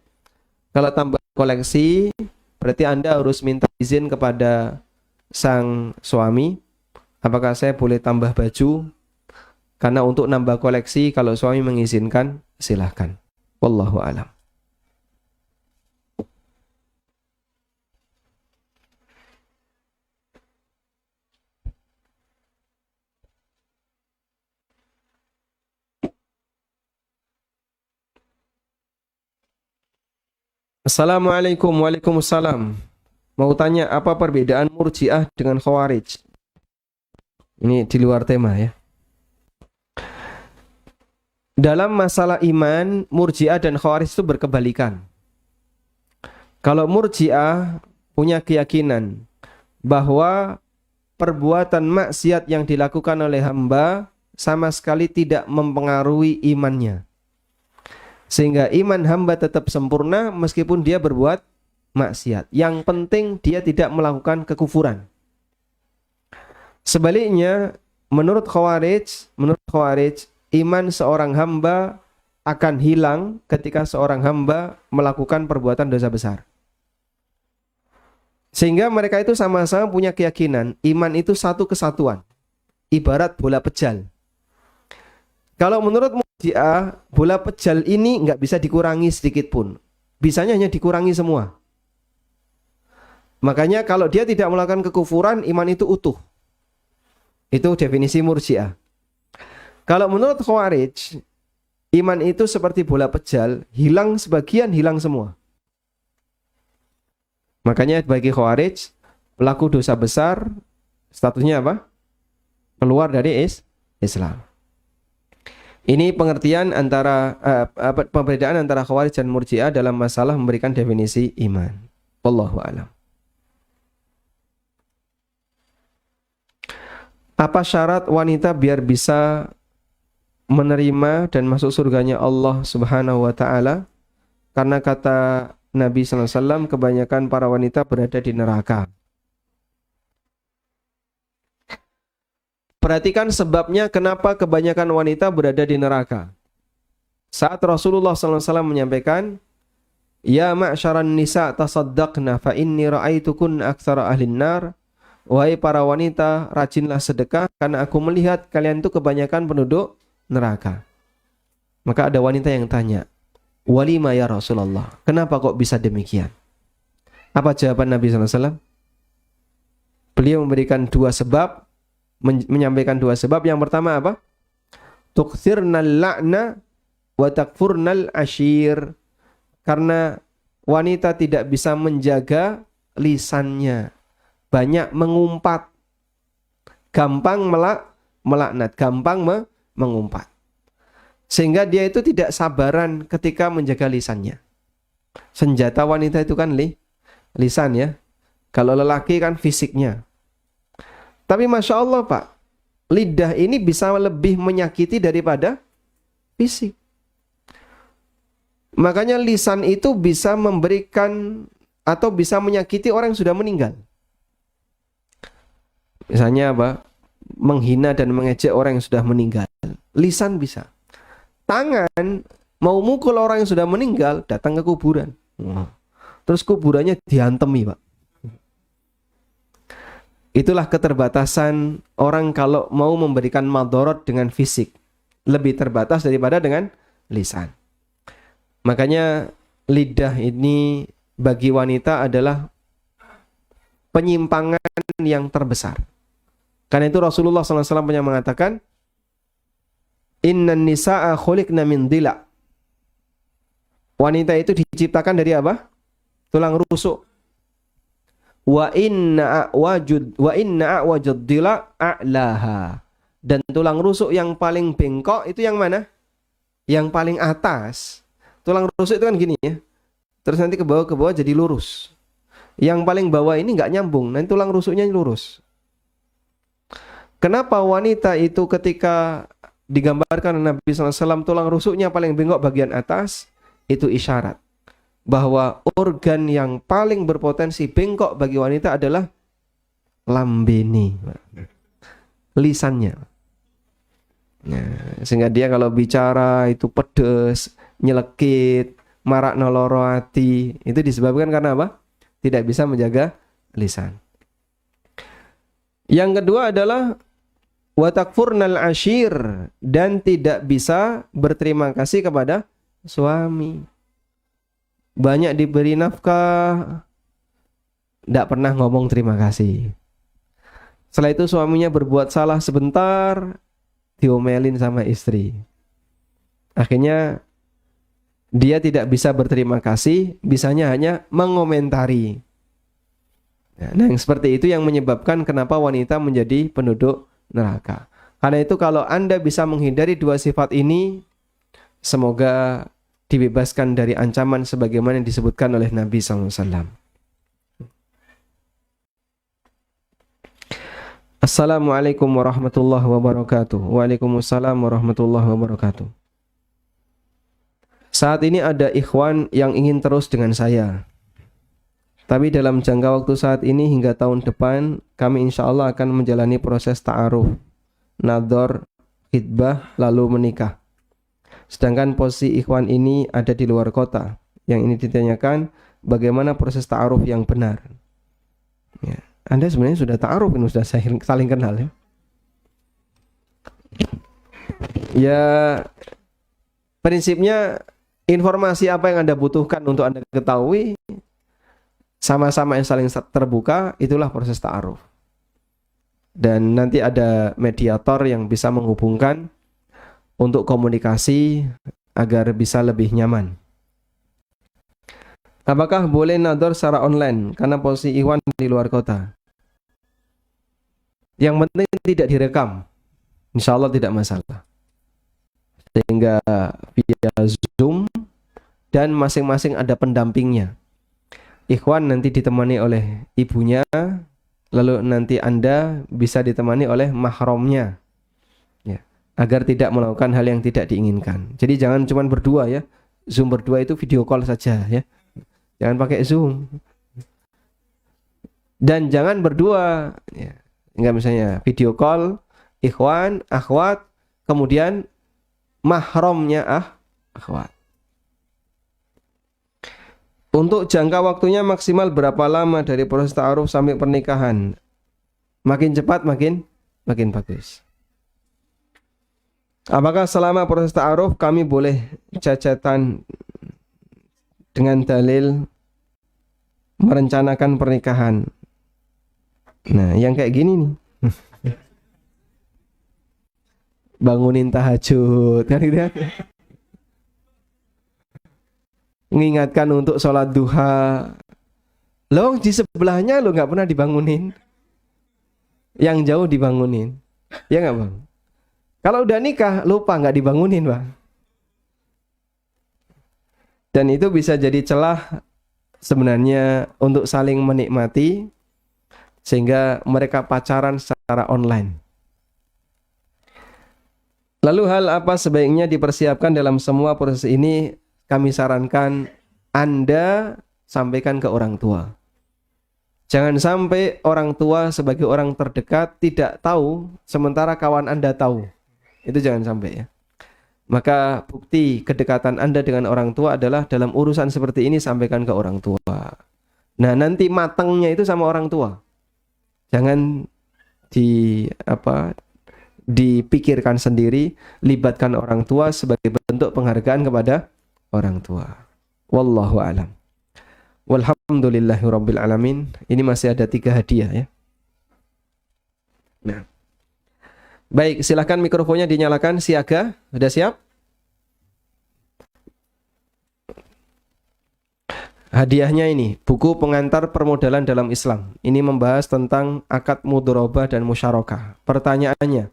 Kalau tambah koleksi, berarti Anda harus minta izin kepada sang suami. Apakah saya boleh tambah baju? Karena untuk nambah koleksi, kalau suami mengizinkan, silahkan. Wallahu a'lam. Assalamualaikum. Waalaikumsalam. Mau tanya apa perbedaan Murji'ah dengan Khawarij? Ini di luar tema ya. Dalam masalah iman, Murji'ah dan Khawarij itu berkebalikan. Kalau Murji'ah punya keyakinan bahwa perbuatan maksiat yang dilakukan oleh hamba sama sekali tidak mempengaruhi imannya. Sehingga iman hamba tetap sempurna meskipun dia berbuat maksiat. Yang penting dia tidak melakukan kekufuran. Sebaliknya, menurut Khawarij iman seorang hamba akan hilang ketika seorang hamba melakukan perbuatan dosa besar. Sehingga mereka itu sama-sama punya keyakinan iman itu satu kesatuan, ibarat bola pejal. Kalau menurut Murji'ah, bola pejal ini nggak bisa dikurangi sedikit pun, bisanya hanya dikurangi semua. Makanya kalau dia tidak melakukan kekufuran, iman itu utuh. Itu definisi Murji'ah. Kalau menurut Khawarij, iman itu seperti bola pejal, hilang sebagian, hilang semua. Makanya bagi Khawarij, pelaku dosa besar statusnya apa? Keluar dari Islam. Ini pengertian antara perbedaan antara Khawarij dan Murji'ah dalam masalah memberikan definisi iman. Wallahu a'lam. Apa syarat wanita biar bisa menerima dan masuk surganya Allah Subhanahu wa taala? Karena kata Nabi sallallahu alaihi wasallam kebanyakan para wanita berada di neraka. Perhatikan sebabnya kenapa kebanyakan wanita berada di neraka. Saat Rasulullah sallallahu alaihi wasallam menyampaikan, "Ya ma'syaran nisa tasaddaqna fa inni ra'aitukunna aktsara ahlin nar." Wahai para wanita, rajinlah sedekah karena aku melihat kalian itu kebanyakan penduduk neraka. Maka ada wanita yang tanya, "Walima ya Rasulullah, kenapa kok bisa demikian?" Apa jawaban Nabi SAW? Beliau memberikan dua sebab, menyampaikan dua sebab. Yang pertama apa? Tukthirnal la'na wa takfurnal ashir. Karena wanita tidak bisa menjaga lisannya, banyak mengumpat, gampang melaknat, gampang mengumpat. Sehingga dia itu tidak sabaran ketika menjaga lisannya. Senjata wanita itu kan lisan ya. Kalau lelaki kan fisiknya. Tapi Masya Allah Pak, lidah ini bisa lebih menyakiti daripada fisik. Makanya lisan itu bisa memberikan atau bisa menyakiti orang yang sudah meninggal. Misalnya apa? Menghina dan mengejek orang yang sudah meninggal. Lisan bisa. Tangan mau mukul orang yang sudah meninggal, datang ke kuburan. Terus kuburannya dihantemi, Pak. Itulah keterbatasan orang kalau mau memberikan madorot dengan fisik. Lebih terbatas daripada dengan lisan. Makanya lidah ini bagi wanita adalah penyimpangan yang terbesar. Karena itu Rasulullah SAW punya mengatakan, Innan nisa'a khuliqna min dila. Wanita itu diciptakan dari apa? Tulang rusuk. Wa inna a'wajud dila a'laha. Dan tulang rusuk yang paling bengkok itu yang mana? Yang paling atas. Tulang rusuk itu kan gini ya. Terus nanti ke bawah jadi lurus. Yang paling bawah ini nggak nyambung, nanti tulang rusuknya lurus. Kenapa wanita itu ketika digambarkan Nabi SAW tulang rusuknya paling bengkok bagian atas, itu isyarat bahwa organ yang paling berpotensi bengkok bagi wanita adalah lambene, lisannya. Nah, sehingga dia kalau bicara itu pedes, nyelekit, marak noloro hati, itu disebabkan karena apa? Tidak bisa menjaga lisan. Yang kedua adalah wa takfurnal ashir, dan tidak bisa berterima kasih kepada suami. Banyak diberi nafkah, tidak pernah ngomong terima kasih. Setelah itu suaminya berbuat salah sebentar, diomelin sama istri. Akhirnya dia tidak bisa berterima kasih, bisanya hanya mengomentari. Nah, yang seperti itu yang menyebabkan kenapa wanita menjadi penduduk neraka. Karena itu kalau Anda bisa menghindari dua sifat ini, semoga dibebaskan dari ancaman sebagaimana yang disebutkan oleh Nabi SAW. Assalamualaikum warahmatullahi wabarakatuh. Waalaikumsalam warahmatullahi wabarakatuh. Saat ini ada ikhwan yang ingin terus dengan saya. Tapi dalam jangka waktu saat ini hingga tahun depan, kami insya Allah akan menjalani proses ta'aruf, nador, khitbah lalu menikah. Sedangkan posisi ikhwan ini ada di luar kota. Yang ini ditanyakan bagaimana proses ta'aruf yang benar. Ya, Anda sebenarnya sudah ta'aruf, ini sudah saling kenal ya. Ya, prinsipnya informasi apa yang Anda butuhkan untuk Anda ketahui, sama-sama yang saling terbuka, itulah proses ta'aruf. Dan nanti ada mediator yang bisa menghubungkan untuk komunikasi agar bisa lebih nyaman. Apakah boleh nador secara online karena posisi ikhwan di luar kota? Yang penting tidak direkam. Insya Allah tidak masalah. Sehingga via Zoom dan masing-masing ada pendampingnya. Ikhwan nanti ditemani oleh ibunya, lalu nanti Anda bisa ditemani oleh mahramnya, ya, agar tidak melakukan hal yang tidak diinginkan. Jadi jangan cuma berdua ya. Zoom berdua itu video call saja ya. Jangan pakai Zoom. Dan jangan berdua ya. Enggak, misalnya video call ikhwan, akhwat, kemudian mahramnya akhwat. Untuk jangka waktunya maksimal berapa lama dari proses ta'aruf sampai pernikahan? Makin cepat makin bagus. Apakah selama proses ta'aruf kami boleh cacatan dengan dalil merencanakan pernikahan? Nah, yang kayak gini nih. Bangunin tahajud kan gitu ya. Mengingatkan untuk sholat duha. Loh, di sebelahnya lo nggak pernah dibangunin. Yang jauh dibangunin. Ya nggak bang? Kalau udah nikah lupa nggak dibangunin bang. Dan itu bisa jadi celah sebenarnya untuk saling menikmati sehingga mereka pacaran secara online. Lalu hal apa sebaiknya dipersiapkan dalam semua proses ini? Kami sarankan Anda sampaikan ke orang tua. Jangan sampai orang tua sebagai orang terdekat tidak tahu, sementara kawan Anda tahu. Itu jangan sampai ya. Maka bukti kedekatan Anda dengan orang tua adalah dalam urusan seperti ini sampaikan ke orang tua. Nah, nanti matangnya itu sama orang tua. Jangan dipikirkan sendiri, libatkan orang tua sebagai bentuk penghargaan kepada orang tua. Wallahu a'lam. Walhamdulillahirabbil alamin. Ini masih ada 3 hadiah ya. Nah. Baik, silakan mikrofonnya dinyalakan, siaga. Sudah siap? Hadiahnya ini, buku pengantar permodalan dalam Islam. Ini membahas tentang akad mudharabah dan musyarakah. Pertanyaannya,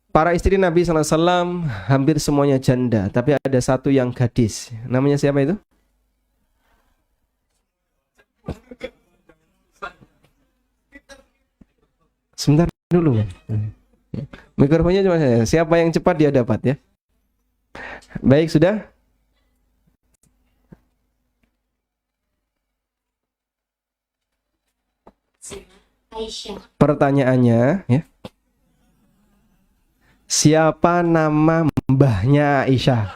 para istri Nabi SAW hampir semuanya janda, tapi ada satu yang gadis. Namanya siapa itu? Sebentar dulu. Mikrofonnya cuma saya. Siapa yang cepat dia dapat ya. Baik, sudah? Aisyah. Pertanyaannya ya. Siapa nama mbahnya Aisyah?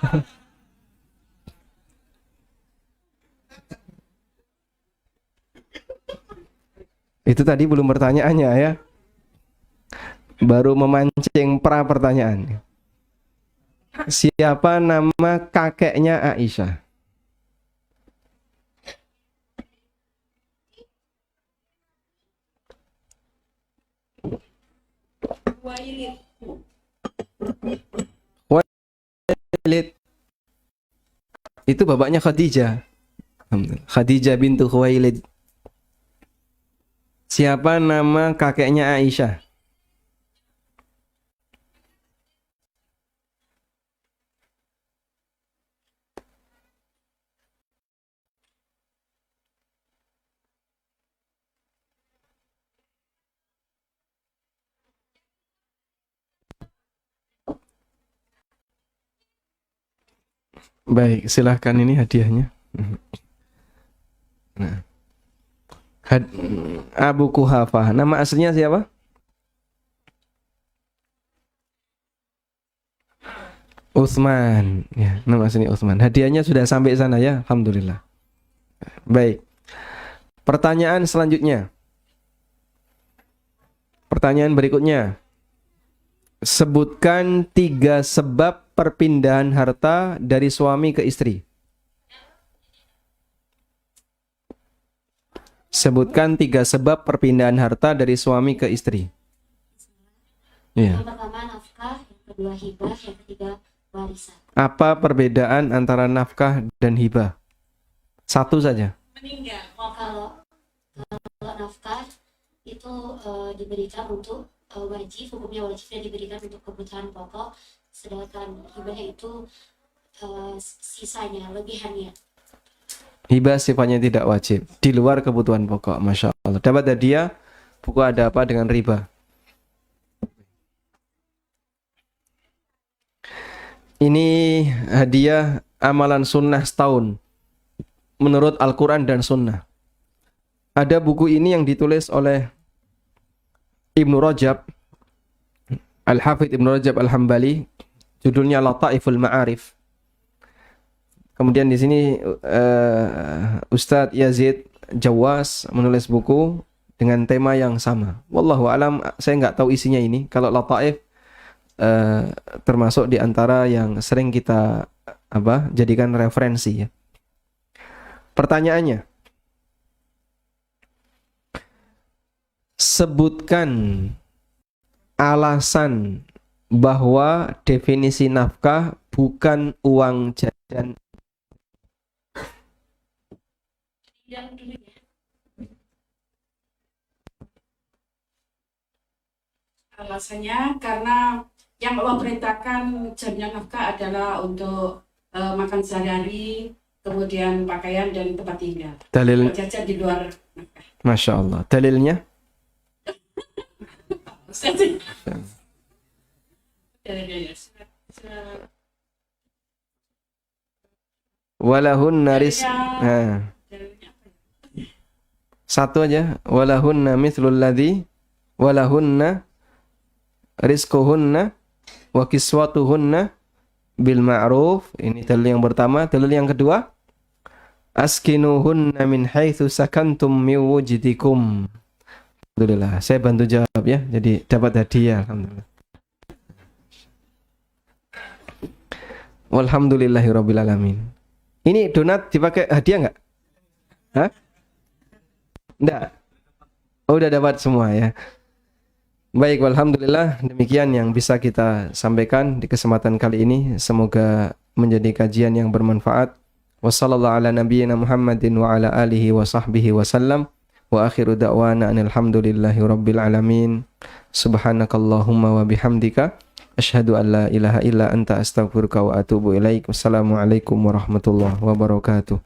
Itu tadi belum pertanyaannya ya. Baru memancing pra pertanyaan. Siapa nama kakeknya Aisyah? Khuwailid. Itu bapaknya Khadijah. Khadijah bintu Khuwailid. Siapa nama kakeknya Aisyah? Baik, silahkan ini hadiahnya. Nah. Abu Kuhafah. Nama aslinya siapa? Utsman. Ya, nama aslinya Utsman. Hadiahnya sudah sampai sana ya, alhamdulillah. Baik. Pertanyaan selanjutnya. Pertanyaan berikutnya. Sebutkan 3 sebab perpindahan harta dari suami ke istri. Sebutkan 3 sebab perpindahan harta dari suami ke istri. Iya. Yang pertama nafkah, yang kedua hibah, yang ketiga warisan. Apa perbedaan antara nafkah dan hibah? Satu saja. Kalau nafkah itu diberikan untuk wajib, hukumnya wajib dan diberikan untuk kebutuhan pokok, sedangkan hibah itu sisanya, lebihannya. Hibah sifatnya tidak wajib, di luar kebutuhan pokok. Masya Allah. Dapat hadiah, buku ada apa dengan riba? Ini hadiah amalan sunnah setahun menurut Al-Quran dan sunnah. Ada buku ini yang ditulis oleh Ibnu Rajab, Al-Hafidh Ibnu Rajab Al-Hambali, judulnya Lataiful Ma'arif. Kemudian di sini Ustadz Yazid Jawas menulis buku dengan tema yang sama. Wallahu alam, saya nggak tahu isinya ini. Kalau Lataif termasuk di antara yang sering kita jadikan referensi ya. Pertanyaannya, sebutkan alasan bahwa definisi nafkah bukan uang jajan. Alasannya karena yang Allah perintahkan jaminan nafkah adalah untuk makan sehari-hari, kemudian pakaian dan tempat tinggal. Dalil, Jajan di luar nafkah. Masya Allah. Dalilnya? Walahunna satu aja. Walahunna mithlul ladzi walahunna rizquhunna wa kiswatuhunna bil ma'ruf. Ini dalil yang pertama. Dalil yang kedua, askinuhunna min haitsu sakantum min wujdikum. Alhamdulillah, saya bantu jawab ya. Jadi dapat hadiah, alhamdulillah. Walhamdulillahirabbil alamin. Ini donat dipakai hadiah enggak? Hah? Enggak. Oh, udah dapat semua ya. Baik, alhamdulillah, demikian yang bisa kita sampaikan di kesempatan kali ini. Semoga menjadi kajian yang bermanfaat. Wassallallahu ala nabiyyina Muhammadin wa ala alihi wa sahbihi wasallam. Wa akhiru da'wana alhamdulillahi rabbil alamin. Subhanakallahumma wa bihamdika asyhadu an la ilaha illa anta astaghfiruka wa atubu ilaik. Wassalamualaikum warahmatullahi wabarakatuh.